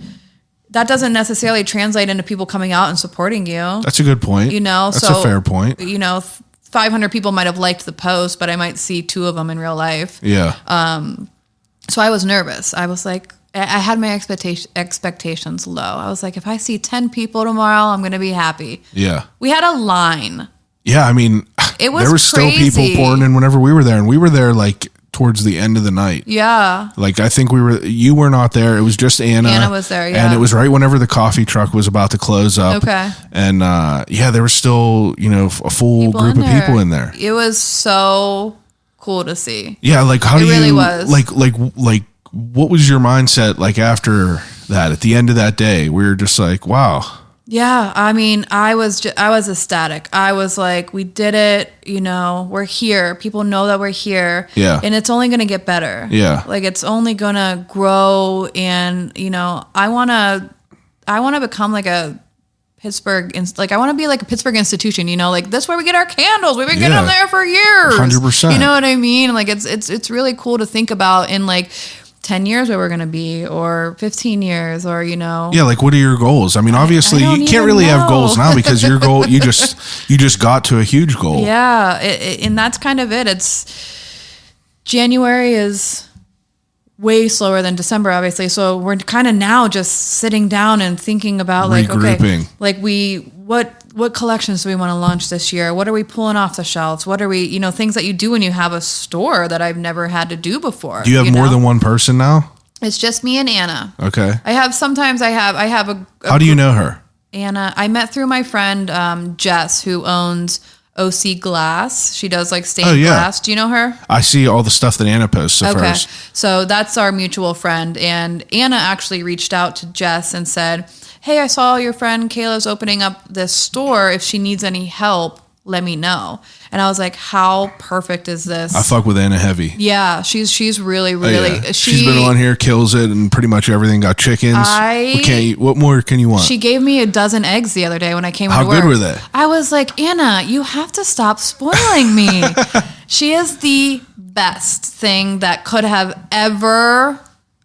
that doesn't necessarily translate into people coming out and supporting you. That's a good point. You know, that's a fair point. You know, 500 people might have liked the post, but I might see 2 of them in real life. Yeah. So I was nervous. I was like, I had my expectations low. I was like, if I see 10 people tomorrow, I'm going to be happy. Yeah. We had a line. Yeah, it was there were still crazy. people pouring in whenever we were there, and we were there like towards the end of the night. Yeah. Like I think you were not there. It was just Anna. Anna was there, yeah. And it was right whenever the coffee truck was about to close up. Okay. And there was still, you know, a full group of people in there. It was so cool to see. Yeah, like how do really you was. like what was your mindset like after that? At the end of that day, we were just like, wow. Yeah, I was ecstatic. I was like, we did it, you know, we're here. People know that we're here. Yeah. And it's only going to get better. Yeah. Like it's only going to grow, and, you know, I want to become like a Pittsburgh, I want to be like a Pittsburgh institution, you know, like this is where we get our candles. We've been getting them there for years. 100%. You know what I mean? Like it's really cool to think about in like 10 years where we're going to be, or 15 years, or, you know. Yeah, like what are your goals? Obviously you can't really have goals now because your goal, you just got to a huge goal. Yeah, and that's kind of it. It's January is way slower than December, obviously. So we're kind of now just sitting down and thinking about like, regrouping. Okay, like what collections do we want to launch this year? What are we pulling off the shelves? What are we, you know, things that you do when you have a store that I've never had to do before. Do you have more than one person now? It's just me and Anna. Okay. I have a How do you know her? Anna, I met through my friend Jess, who owns OC Glass. She does like stained glass. Do you know her? I see all the stuff that Anna posts of hers. So that's our mutual friend. And Anna actually reached out to Jess and said, hey, I saw your friend Kayla's opening up this store. If she needs any help, let me know. And I was like, how perfect is this? I fuck with Anna heavy. Yeah, she's really, really. She's been on here, kills it, and pretty much everything. Got chickens. What more can you want? She gave me a dozen eggs the other day when I came How into work. good were they? I was like, Anna, you have to stop spoiling me. She is the best thing that could have ever.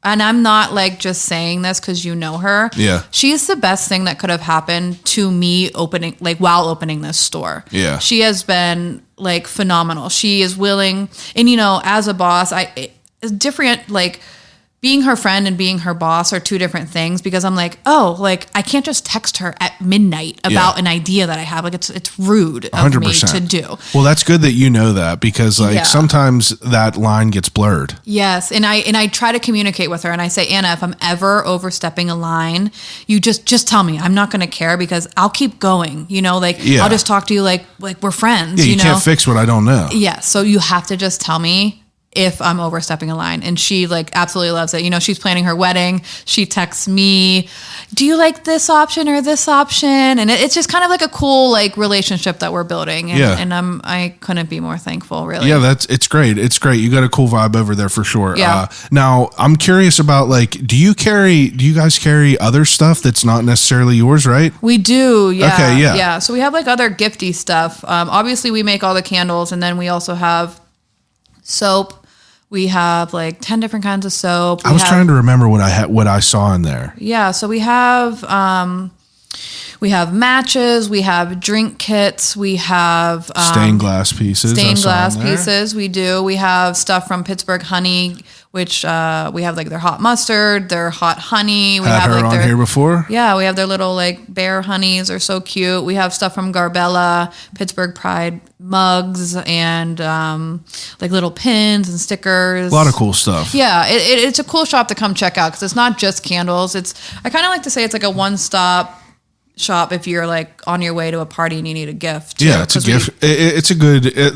And I'm not like just saying this because you know her. Yeah. She's the best thing that could have happened to me while opening this store. Yeah. She has been like phenomenal. She is willing. And, as a boss, it's different, like being her friend and being her boss are two different things because I'm like, I can't just text her at midnight about an idea that I have. Like it's rude of 100%. me to do. Well, that's good that you know that because sometimes that line gets blurred. Yes. And I try to communicate with her and I say, Anna, if I'm ever overstepping a line, you just tell me. I'm not going to care because I'll keep going, I'll just talk to you like we're friends. Yeah, you can't fix what I don't know. Yeah. So you have to just tell me if I'm overstepping a line. And she absolutely loves it. She's planning her wedding. She texts me, do you like this option or this option? And it's just kind of like a cool relationship that we're building. And I couldn't be more thankful, really. Yeah, it's great. It's great. You got a cool vibe over there for sure. Yeah. Now I'm curious about do you guys carry other stuff that's not necessarily yours, right? We do. Yeah. Okay. Yeah. Yeah. So we have other gifty stuff. Obviously we make all the candles and then we also have soap. We have 10 different kinds of soap. I was trying to remember what I saw in there. Yeah, so we have matches, we have drink kits, we have stained glass pieces. We do. We have stuff from Pittsburgh Honey, which we have their hot mustard, their hot honey. We Had have her on here before. Yeah, we have their little bear honeys are so cute. We have stuff from Garbella, Pittsburgh Pride mugs, and little pins and stickers. A lot of cool stuff. Yeah, it's a cool shop to come check out because it's not just candles. I kind of like to say it's like a one-stop shop if you're on your way to a party and you need a gift too. Yeah, it's a gift.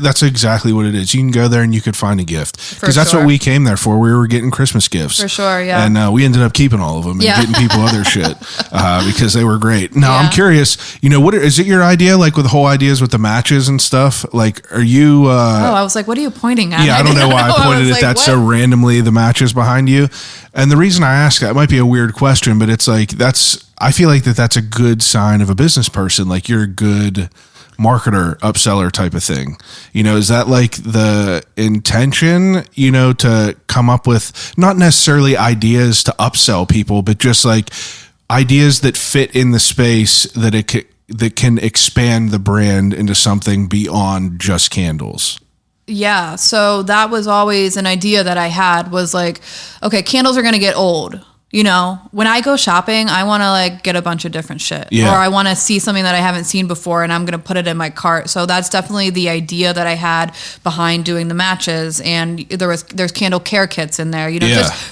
That's exactly what it is. You can go there and you could find a gift because that's what we came there for. We were getting Christmas gifts for sure. Yeah, and we ended up keeping all of them and getting people other shit because they were great. Now I'm curious, what is it your idea with the whole ideas with the matches and stuff? Are you I was like, what are you pointing at? Yeah, I don't know why I pointed at that so randomly, the matches behind you. And the reason I ask that, it might be a weird question, but it's I feel like that's a good sign of a business person. You're a good marketer, upseller type of thing. Is that the intention, to come up with not necessarily ideas to upsell people, but just ideas that fit in the space that can expand the brand into something beyond just candles? Yeah, so that was always an idea that I had was okay, candles are going to get old. When I go shopping, I want to get a bunch of different shit. Yeah. Or I want to see something that I haven't seen before and I'm going to put it in my cart. So that's definitely the idea that I had behind doing the matches. And there's candle care kits in there,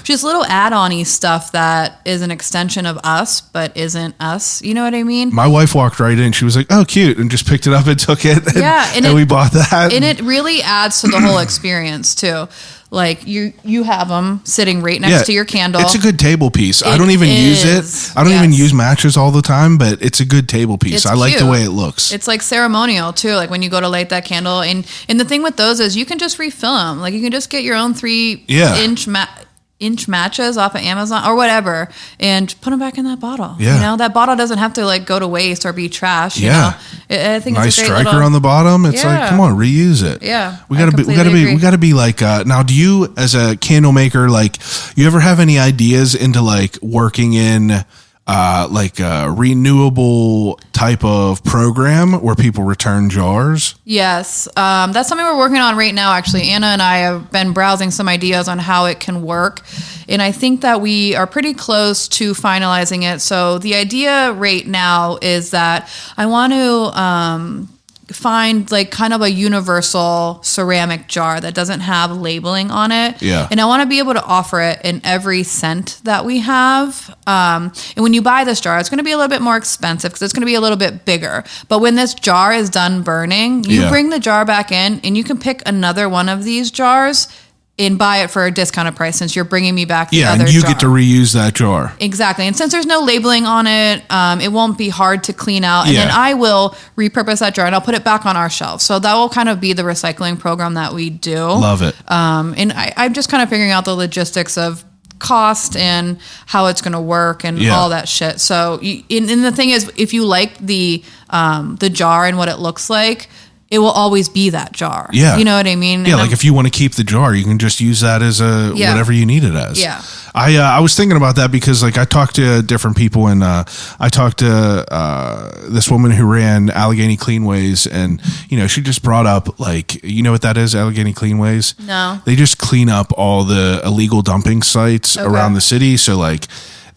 just little add-on-y stuff that is an extension of us, but isn't us. You know what I mean? My wife walked right in. She was like, oh, cute. And just picked it up and took it. And we bought that. And it really adds to the whole experience too. You have them sitting right next to your candle. It's a good table piece. I don't even use it. I don't even use matches all the time, but it's a good table piece. I like the way it looks. It's ceremonial too. When you go to light that candle, and the thing with those is you can just refill them. You can just get your own 3-inch matches off of Amazon or whatever and put them back in that bottle. Yeah. That bottle doesn't have to go to waste or be trash. Yeah. I think nice it's a great striker little, on the bottom. It's come on, reuse it. Yeah. We gotta be now do you as a candle maker, you ever have any ideas into working in a renewable type of program where people return jars? Yes. That's something we're working on right now, actually. Anna and I have been browsing some ideas on how it can work. And I think that we are pretty close to finalizing it. So the idea right now is that I want to find kind of a universal ceramic jar that doesn't have labeling on it. Yeah. And I want to be able to offer it in every scent that we have. And when you buy this jar, it's going to be a little bit more expensive because it's going to be a little bit bigger. But when this jar is done burning, you bring the jar back in and you can pick another one of these jars and buy it for a discounted price since you're bringing me back the other and you jar. get to reuse that jar. Exactly. And since there's no labeling on it, it won't be hard to clean out. And then I will repurpose that jar and I'll put it back on our shelf. So that will kind of be the recycling program that we do. Love it. And I'm just kind of figuring out the logistics of cost and how it's going to work and all that shit. So, and the thing is, if you like the jar and what it looks like, it will always be that jar. Yeah. You know what I mean? Yeah, like if you want to keep the jar, you can just use that as whatever you need it as. Yeah. I was thinking about that because like I talked to different people and I talked to this woman who ran Allegheny Cleanways and, you know, she just brought up like, you know what that is, Allegheny Cleanways? No. They just clean up all the illegal dumping sites around the city. So like,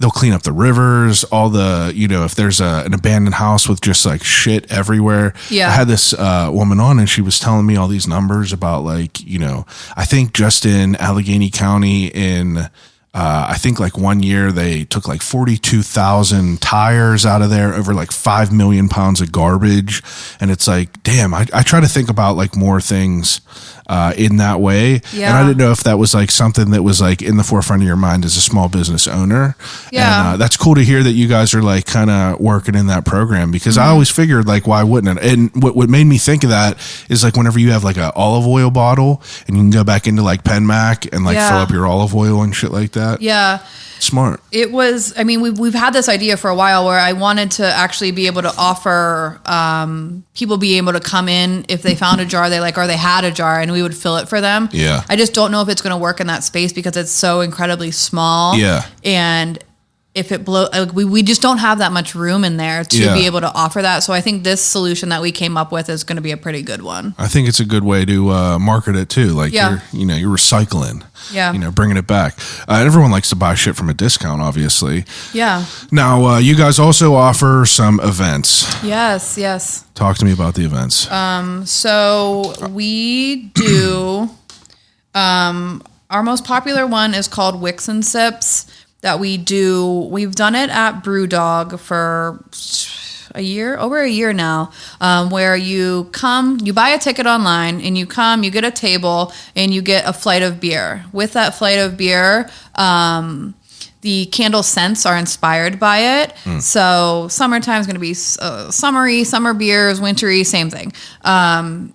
they'll clean up the rivers, all the, you know, if there's an abandoned house with just like shit everywhere. Yeah. I had this woman on and she was telling me all these numbers about like, you know, I think just in Allegheny County in, I think like 1 year they took like 42,000 tires out of there, over like 5 million pounds of garbage. And it's like, damn, I try to think about like more things in that way. Yeah. And I didn't know if that was like something that was like in the forefront of your mind as a small business owner. Yeah. And that's cool to hear that you guys are like kind of working in that program because I always figured like, why wouldn't it? And what made me think of that is like whenever you have like an olive oil bottle and you can go back into like PenMac and like fill up your olive oil and shit like that. Yeah. Smart. It was, I mean, we've had this idea for a while where I wanted to actually be able to offer people be able to come in if they found a jar they like or they had a jar and we would fill it for them. Yeah. I just don't know if it's going to work in that space because it's so incredibly small. Yeah. And if it blow, like we just don't have that much room in there to be able to offer that. So I think this solution that we came up with is going to be a pretty good one. I think it's a good way to market it too. Like you're recycling. Yeah. You know, bringing it back. Everyone likes to buy shit from a discount, obviously. Yeah. Now, you guys also offer some events. Yes, yes. Talk to me about the events. So we do, our most popular one is called Wicks and Sips that we do. We've done it at Brewdog for over a year now, where you come, you buy a ticket online and you come, you get a table and you get a flight of beer. With that flight of beer, the candle scents are inspired by it. So summertime is going to be summery, summer beers, wintry, same thing.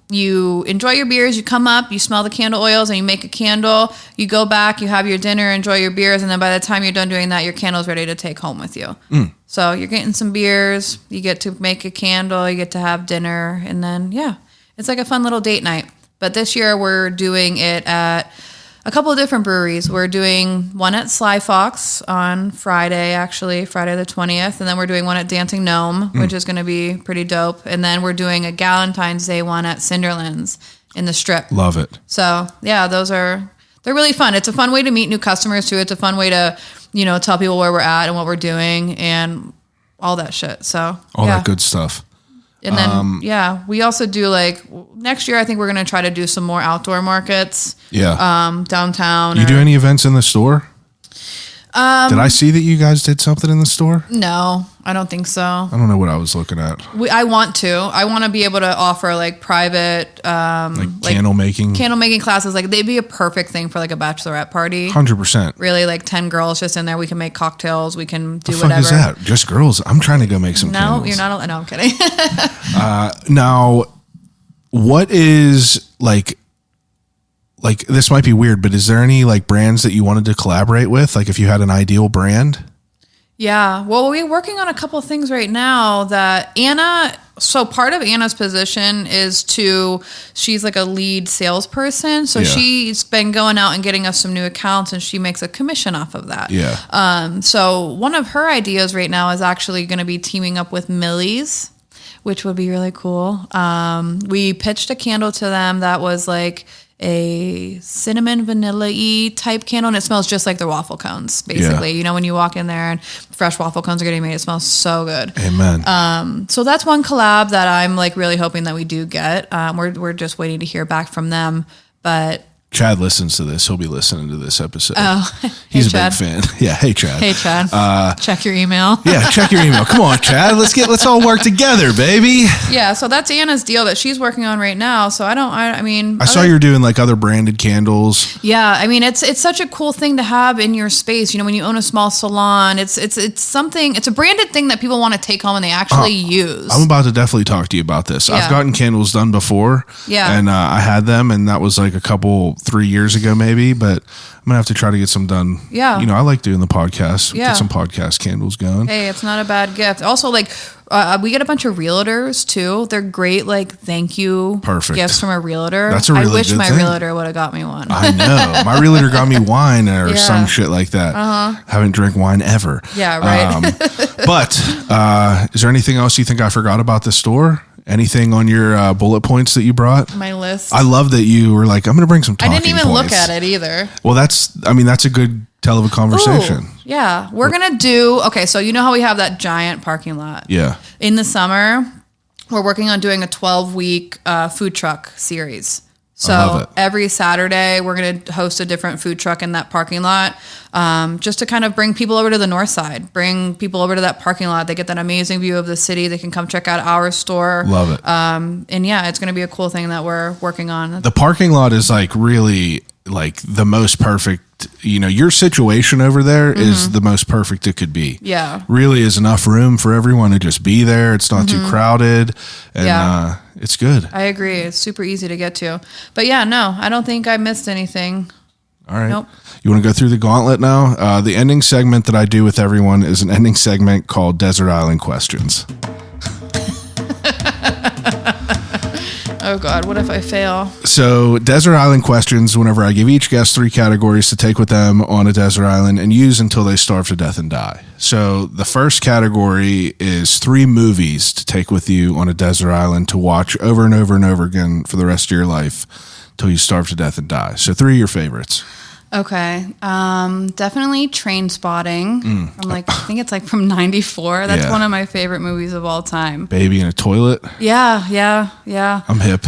You enjoy your beers, you come up, you smell the candle oils and you make a candle. You go back, you have your dinner, enjoy your beers. And then by the time you're done doing that, your candle's ready to take home with you. So you're getting some beers, you get to make a candle, you get to have dinner. And then, it's like a fun little date night. But this year we're doing it at a couple of different breweries. We're doing one at Sly Fox on Friday the 20th. And then we're doing one at Dancing Gnome, which is going to be pretty dope. And then we're doing a Galentine's Day one at Cinderlands in the Strip. Love it. So, they're really fun. It's a fun way to meet new customers, too. It's a fun way to, tell people where we're at and what we're doing and all that shit. So, all that good stuff. And then, we also do next year, I think we're going to try to do some more outdoor markets. Yeah. Downtown. You do any events in the store? Did I see that you guys did something in the store? No, I don't think so. I don't know what I was looking at. I want to be able to offer private, candle making classes. They'd be a perfect thing for a bachelorette party. 100%. Really 10 girls just in there. We can make cocktails. We can do whatever. What is that? Just girls? I'm trying to go make some candles. No, you're not. No, I'm kidding. Now, what is this might be weird, but is there any brands that you wanted to collaborate with? If you had an ideal brand? Yeah. Well, we're working on a couple of things right now that so part of Anna's position is she's a lead salesperson. So she's been going out and getting us some new accounts and she makes a commission off of that. Yeah. So one of her ideas right now is actually going to be teaming up with Millie's, which would be really cool. We pitched a candle to them that was a cinnamon vanilla-y type candle, and it smells just like the waffle cones, basically. Yeah. When you walk in there and fresh waffle cones are getting made, it smells so good. Amen. So that's one collab that I'm really hoping that we do get. We're just waiting to hear back from them, but Chad listens to this. He'll be listening to this episode. Oh, he's hey, a big fan. Yeah. Hey, Chad. Hey, Chad. Check your email. Yeah. Check your email. Come on, Chad. Let's all work together, baby. Yeah. So that's Anna's deal that she's working on right now. So I saw you're doing like other branded candles. Yeah. I mean, it's such a cool thing to have in your space. You know, when you own a small salon, it's something, it's a branded thing that people want to take home and they actually use. I'm about to definitely talk to you about this. Yeah. I've gotten candles done before. Yeah. And I had them, and that was like 3 years ago maybe, but I'm gonna have to try to get some done. Yeah. You know, I like doing the podcast. Yeah. Get some podcast candles going. Hey, it's not a bad gift. Also, like, we get a bunch of realtors too. They're great, like, thank you gifts from a realtor. That's a really I wish good my thing. Realtor would have got me one. I know. My realtor got me wine or some shit like that. Haven't drank wine ever. Yeah, right. But is there anything else you think I forgot about this store? Anything on your bullet points that you brought? My list. I love that you were like, I'm going to bring some talking I didn't even points. look at it either. Well, that's a good tell of a conversation. Ooh, yeah. We're going to do, okay, so you know how we have that giant parking lot? Yeah. In the summer, we're working on doing a 12-week food truck series. So every Saturday, we're going to host a different food truck in that parking lot, just to kind of bring people over to the north side, bring people over to that parking lot. They get that amazing view of the city. They can come check out our store. Love it. And yeah, it's going to be a cool thing that we're working on. The parking lot is like really like the most perfect, you know, your situation over there is the most perfect it could be. Yeah. Really is enough room for everyone to just be there. It's not too crowded, and it's good. I agree. It's super easy to get to. But yeah, no, I don't think I missed anything. All right. Nope. You want to go through the gauntlet now? The ending segment that I do with everyone is an ending segment called Desert Island Questions. Oh God, what if I fail? So Desert Island Questions, whenever I give each guest 3 categories to take with them on a desert island and use until they starve to death and die. So the first category is 3 movies to take with you on a desert island to watch over and over and over again for the rest of your life till you starve to death and die. So 3 of your favorites. Okay. Definitely Train Spotting. I think it's like from 94. That's one of my favorite movies of all time. Baby in a Toilet. Yeah. I'm hip.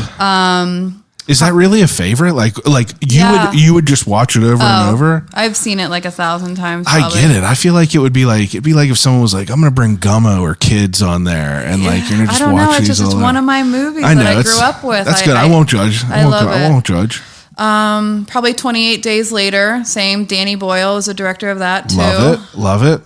Is that really a favorite? Like you would just watch it over and over? I've seen it like 1,000 times. I get it. I feel like it'd be like if someone was like, I'm going to bring Gummo or Kids on there and like you're going to just I don't watch know. these. It's one of my movies I know, that I grew up with. That's good. I won't judge. I won't judge. Probably 28 Days Later. Same. Danny Boyle is the director of that too. Love it.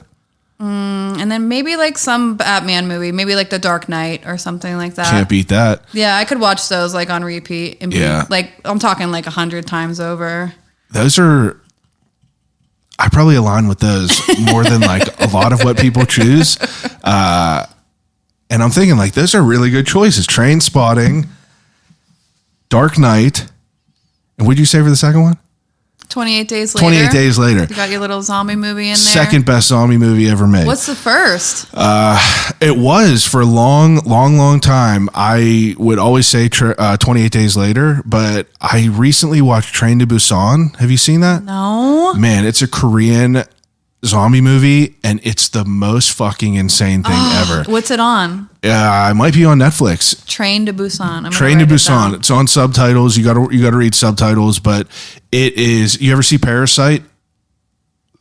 And then maybe like some Batman movie, maybe like The Dark Knight or something like that. Can't beat that. Yeah, I could watch those like on repeat. And like I'm talking like 100 times over. Those are. I probably align with those more than like a lot of what people choose. And I'm thinking like those are really good choices. Train Spotting, Dark Knight. And what did you say for the second one? 28 Days Later. 28 Days Later. You got your little zombie movie in there. Second best zombie movie ever made. What's the first? It was for a long time. I would always say 28 Days Later, but I recently watched Train to Busan. Have you seen that? No. Man, it's a Korean zombie movie, and it's the most fucking insane thing ever. What's it on? It might be on Netflix. Train to Busan. Train to Busan. It's on subtitles. You gotta read subtitles, but it is. You ever see Parasite?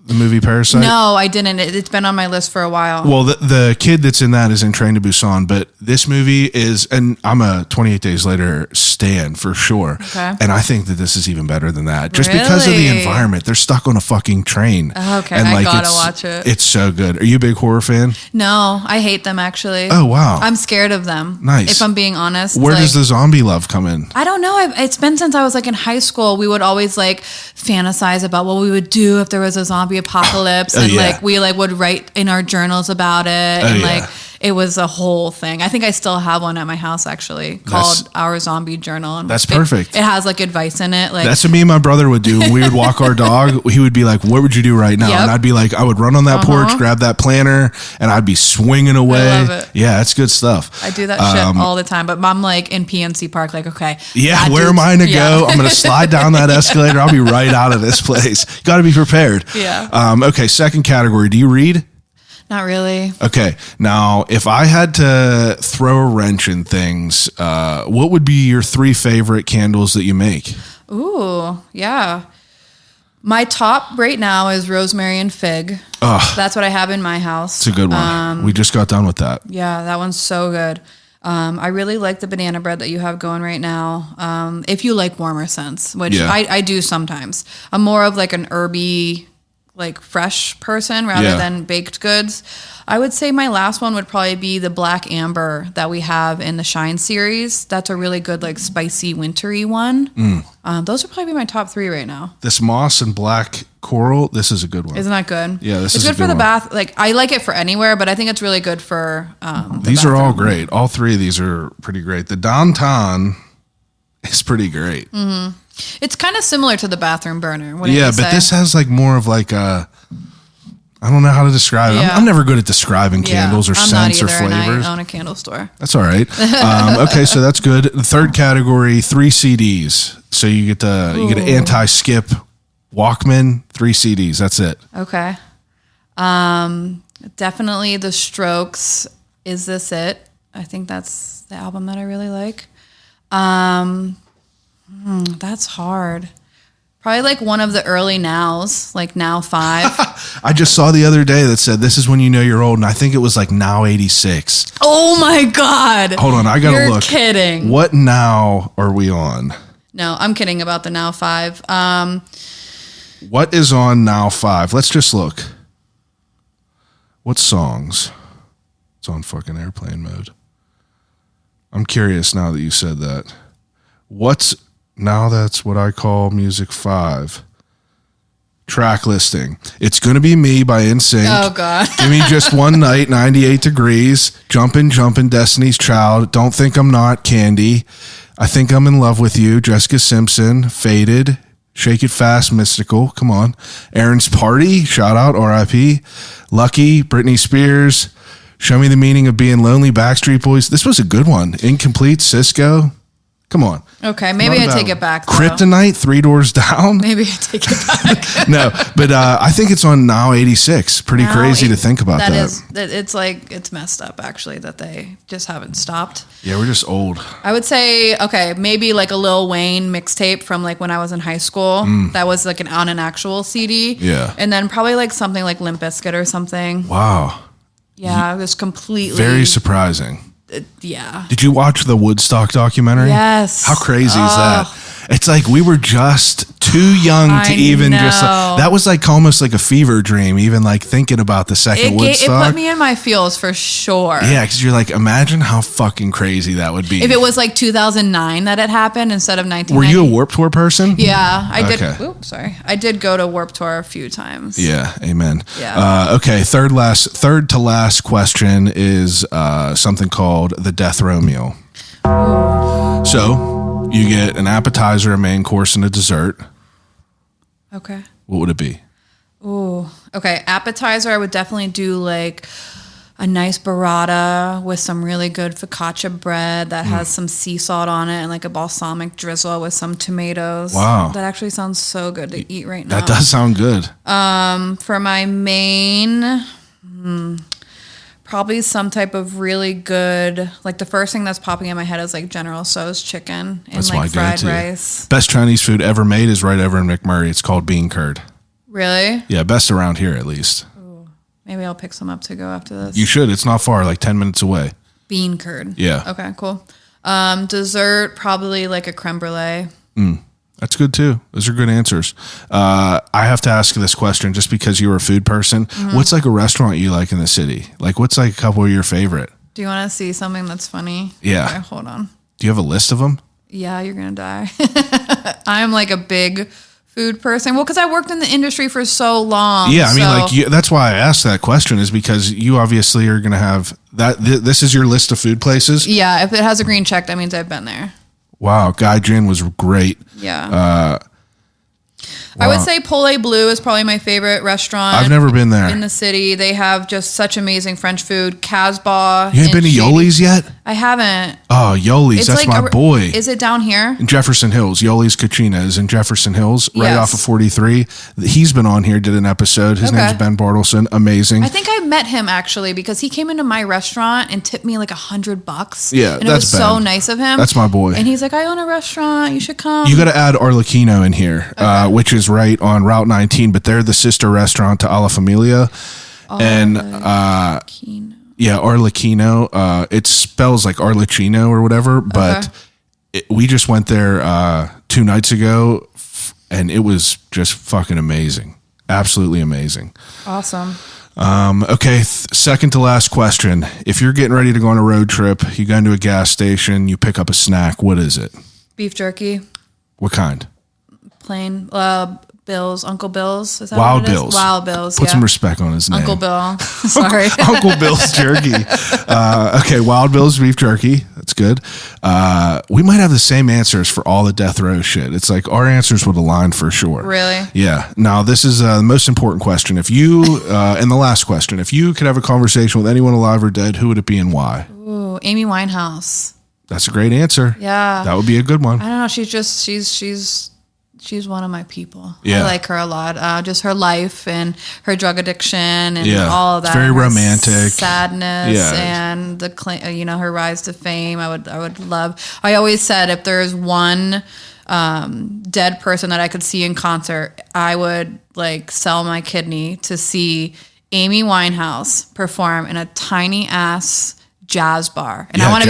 The movie Parasite? No, I didn't. It's been on my list for a while. Well, the kid that's in that is in Train to Busan, but this movie is, and I'm a 28 Days Later stan for sure. Okay. And I think that this is even better than that. Just because of the environment. They're stuck on a fucking train. Okay, and I gotta watch it. It's so good. Are you a big horror fan? No, I hate them actually. Oh, wow. I'm scared of them. Nice. If I'm being honest. Where does the zombie love come in? I don't know. It's been since I was like in high school. We would always like fantasize about what we would do if there was a zombie apocalypse. And like we like would write in our journals about it, and like it was a whole thing. I think I still have one at my house actually called Our Zombie Journal. And that's perfect. It has like advice in it. Like that's what me and my brother would do when we would walk our dog. He would be like, "What would you do right now?" Yep. And I'd be like, "I would run on that porch, grab that planter, and I'd be swinging away." I love it. Yeah, that's good stuff. I do that shit all the time. But I'm like in PNC Park, like, okay, yeah, where am I going to go? I'm going to slide down that escalator. I'll be right out of this place. Got to be prepared. Yeah. Okay. Second category. Do you read? Not really. Okay. Now, if I had to throw a wrench in things, what would be your 3 favorite candles that you make? Ooh, yeah. My top right now is rosemary and fig. Ugh. That's what I have in my house. It's a good one. We just got done with that. Yeah, that one's so good. I really like the banana bread that you have going right now. If you like warmer scents, which I do sometimes. I'm more of like an herby, like fresh person rather than baked goods. I would say my last one would probably be the black amber that we have in the Shine series. That's a really good, like spicy, wintry one. Those would probably be my top 3 right now. This moss and black coral, this is a good one. Isn't that good? Yeah, it's good for the bath. Like I like it for anywhere, but I think it's really good for these are all great. All 3 of these are pretty great. The Downtown is pretty great. Mm-hmm. It's kind of similar to the bathroom burner. But this has like more of like a, I don't know how to describe it. I'm never good at describing candles or scents or flavors. And I own a candle store. That's all right. Okay, so that's good. The third category, 3 CDs. So you get an anti-skip Walkman, 3 CDs. That's it. Okay. Definitely The Strokes. Is This It? I think that's the album that I really like. That's hard. Probably like one of the early Nows, like Now 5. I just saw the other day that said, this is when you know you're old. And I think it was like Now 86. Oh my God. Hold on. I got to look. You're kidding. What Now are we on? No, I'm kidding about the Now 5. What is on Now 5? Let's just look. What songs? It's on fucking airplane mode. I'm curious now that you said that. Now that's what I call music 5. Track listing. It's Gonna Be Me by NSYNC. Oh, God. Give Me Just One Night, 98 Degrees. Jumpin', Destiny's Child. Don't Think I'm Not, Candy. I Think I'm in Love with You, Jessica Simpson. Faded. Shake It Fast, Mystical. Come on. Aaron's Party. Shout out, R.I.P. Lucky, Britney Spears. Show Me the Meaning of Being Lonely, Backstreet Boys. This was a good one. Incomplete, Cisco. Come on. Okay, maybe I take it back. Kryptonite, 3 Doors Down. Maybe I take it back. No, but I think it's on Now 86. Pretty crazy to think about that. It's like, it's messed up actually that they just haven't stopped. Yeah, we're just old. I would say, okay, maybe like a Lil Wayne mixtape from like when I was in high school. That was like on an actual CD. Yeah. And then probably like something like Limp Bizkit or something. Wow. Yeah, it was completely. Very surprising. Yeah. Did you watch the Woodstock documentary? Yes. How crazy is that? It's like we were just too young to even just. That was like almost like a fever dream, even like thinking about the second Woodstock. It put me in my feels for sure. Yeah, because you're like, imagine how fucking crazy that would be. If it was like 2009 that it happened instead of 1990. Were you a Warped Tour person? Yeah, I did. Okay. Oops, sorry. I did go to Warped Tour a few times. Yeah, amen. Yeah. Okay, third to last question is something called the Death Row meal. So you get an appetizer, a main course, and a dessert. Okay. What would it be? Ooh. Okay. Appetizer, I would definitely do like a nice burrata with some really good focaccia bread that has some sea salt on it and like a balsamic drizzle with some tomatoes. Wow. That actually sounds so good to eat right now. That does sound good. For my main, probably some type of really good, like the first thing that's popping in my head is like General Tso's chicken and That's like fried go-to. rice. Best Chinese food ever made is right over in McMurray. It's called bean curd. Really? Yeah, best around here at least. Maybe I'll pick some up to go after this. You should. It's not far, like 10 minutes away. Bean curd. Yeah. Okay, cool. Dessert, probably like a creme brulee. That's good too. Those are good answers. I have to ask this question just because you're a food person. What's like a restaurant you like in the city? Like what's like a couple of your favorite? Do you want to see something that's funny? Yeah. Okay, hold on. Do you have a list of them? Yeah, you're going to die. I'm like a big food person. Well, because I worked in the industry for so long. Yeah, I mean, like that's why I asked that question is because you obviously are going to have that. This is your list of food places? Yeah, if it has a green check, that means I've been there. Wow, Gaijin was great. Yeah. I would say Pole Bleu is probably my favorite restaurant. I've never been there. In the city. They have just such amazing French food. Casbah. You ain't been to Yoli's yet? I haven't. Oh, Yoli's. That's like my boy. Is it down here? In Jefferson Hills. Yoli's Cucina is in Jefferson Hills, right Yes. off of 43. He's been on here, did an episode. His name's Ben Bartleson. Amazing. I think I met him actually because he came into my restaurant and tipped me like $100. Yeah, and it was so nice of him. That's my boy. And he's like, I own a restaurant. You should come. You got to add Arlecchino in here, which is right on Route 19, but they're the sister restaurant to Alla Familia. And yeah, Arlecchino. It spells like Arlecchino or whatever, but we just went there 2 nights ago, and it was just fucking amazing. Absolutely amazing. Awesome. Okay, second to last question. If you're getting ready to go on a road trip, you go into a gas station, you pick up a snack, what is it? Beef jerky. What kind? Plain. Bill's, Uncle Bill's. Is that Wild what it is? Bill's. Wild Bill's. Put some respect on his name. Uncle Bill. Sorry. Uncle Bill's jerky. Okay, Wild Bill's beef jerky. That's good. We might have the same answers for all the death row shit. It's like our answers would align for sure. Really? Yeah. Now, this is the most important question. If you, and the last question, if you could have a conversation with anyone alive or dead, who would it be and why? Ooh, Amy Winehouse. That's a great answer. Yeah. That would be a good one. I don't know. She's one of my people. Yeah. I like her a lot. Just her life and her drug addiction and all of that. It's very her romantic. Sadness and her rise to fame. I would love. I always said if there's one dead person that I could see in concert, I would like sell my kidney to see Amy Winehouse perform in a tiny ass jazz bar. And I want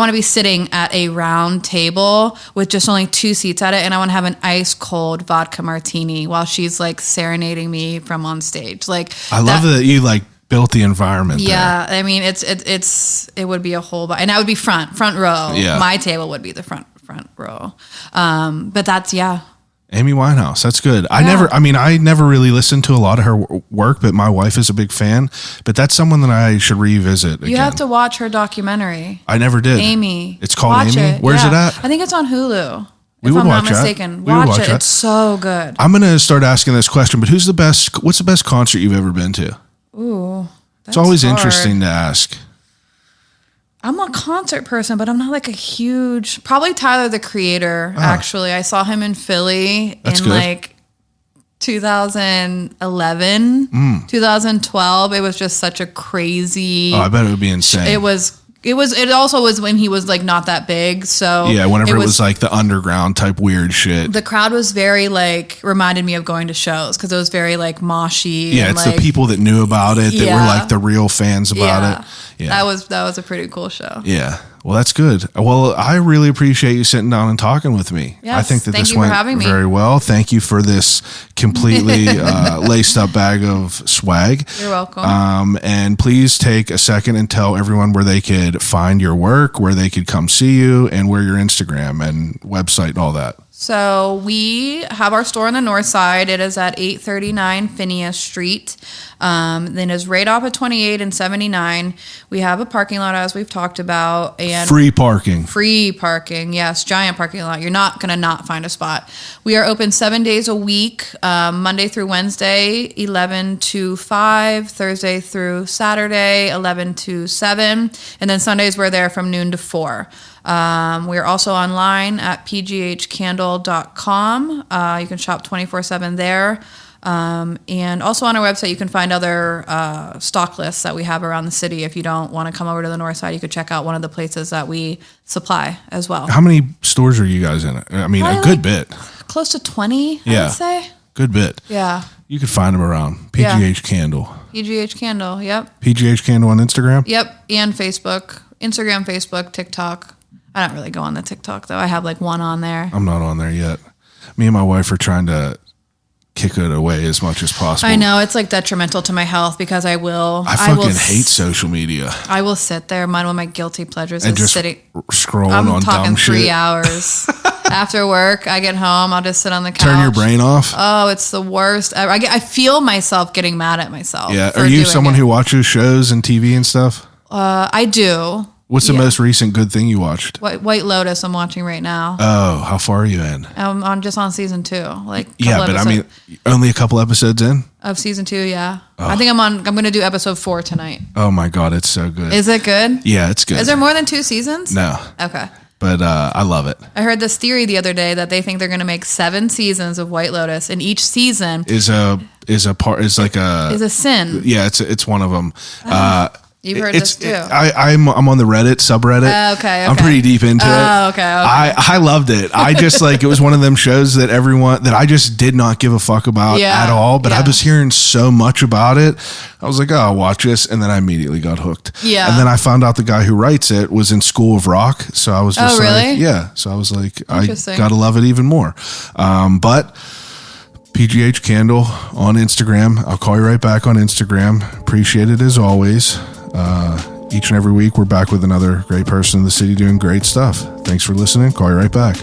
to be sitting at a round table with just only 2 seats at it, and I want to have an ice cold vodka martini while she's like serenading me from on stage. Like I love that you like built the environment. Yeah, there. I mean it would be a whole and I would be front row. Yeah. My table would be the front row. But that's Amy Winehouse. That's good. I never really listened to a lot of her work, but my wife is a big fan. But that's someone that I should revisit again. You have to watch her documentary. I never did. Amy. It's called watch Amy? it. Where's it at? I think it's on Hulu. We if would I'm not watch that. mistaken. We would watch it. that. It's so good. I'm going to start asking this question, but what's the best concert you've ever been to? Ooh. It's always interesting to ask. I'm a concert person, but I'm not like a huge. Probably Tyler the Creator. Actually, I saw him in Philly in good. like 2011, 2012. It was just such a crazy. Oh, I bet it would be insane. It also was when he was like not that big. So yeah, whenever it was like the underground type weird shit. The crowd was very like reminded me of going to shows because it was very like moshy. Yeah, and, it's like, the people that knew about it that were like the real fans about it. Yeah, that was a pretty cool show. Yeah. Well, that's good. Well, I really appreciate you sitting down and talking with me. Yes, I think that thank this you for went having me. very well. Thank you for this completely laced up bag of swag. You're welcome. And please take a second and tell everyone where they could find your work, where they could come see you, and where your Instagram and website and all that. So we have our store on the north side. It is at 839 Phineas Street. Then it's right off of 28 and 79. We have a parking lot, as we've talked about. And free parking. Free parking, yes. Giant parking lot. You're not going to not find a spot. We are open 7 days a week, Monday through Wednesday, 11 to 5, Thursday through Saturday, 11 to 7. And then Sundays we're there from noon to 4. We're also online at pghcandle.com. You can shop 24/7 there. And also on our website, you can find other stock lists that we have around the city. If you don't want to come over to the north side, you could check out one of the places that we supply as well. How many stores are you guys in? I mean, probably a good bit. Close to 20, I would say. Good bit. Yeah. You could find them around. PGH Candle. PGH Candle, yep. PGH Candle on Instagram? Yep, and Facebook. Instagram, Facebook, TikTok. I don't really go on the TikTok, though. I have like one on there. I'm not on there yet. Me and my wife are trying to kick it away as much as possible. I know. It's like detrimental to my health because I fucking hate social media. I will sit there. One of my guilty pleasures and is just sitting. Scrolling I'm on talking dumb 3 shit. hours. After work, I get home. I'll just sit on the couch. Turn your brain off? Oh, it's the worst ever. I feel myself getting mad at myself. Yeah. Are you someone who watches shows and TV and stuff? I do. What's the most recent good thing you watched? White Lotus I'm watching right now. Oh, how far are you in? I'm just on season 2. Like I mean, only a couple episodes in? Of season 2, yeah. Oh. I think I'm going to do episode 4 tonight. Oh my God, it's so good. Is it good? Yeah, it's good. Is there more than 2 seasons? No. Okay. But I love it. I heard this theory the other day that they think they're going to make 7 seasons of White Lotus, and each season is a sin. Yeah, it's one of them. You've heard this too. I'm on the Reddit subreddit. Okay. I'm pretty deep into it. Okay. I loved it. I just it was one of them shows that I just did not give a fuck about at all. But I was hearing so much about it. I was like, oh, I'll watch this, and then I immediately got hooked. Yeah. And then I found out the guy who writes it was in School of Rock, so I was just really? yeah. So I was like, I gotta love it even more. But PGH Candle on Instagram. I'll call you right back on Instagram. Appreciate it as always. Each and every week, we're back with another great person in the city doing great stuff. Thanks for listening. Call you right back.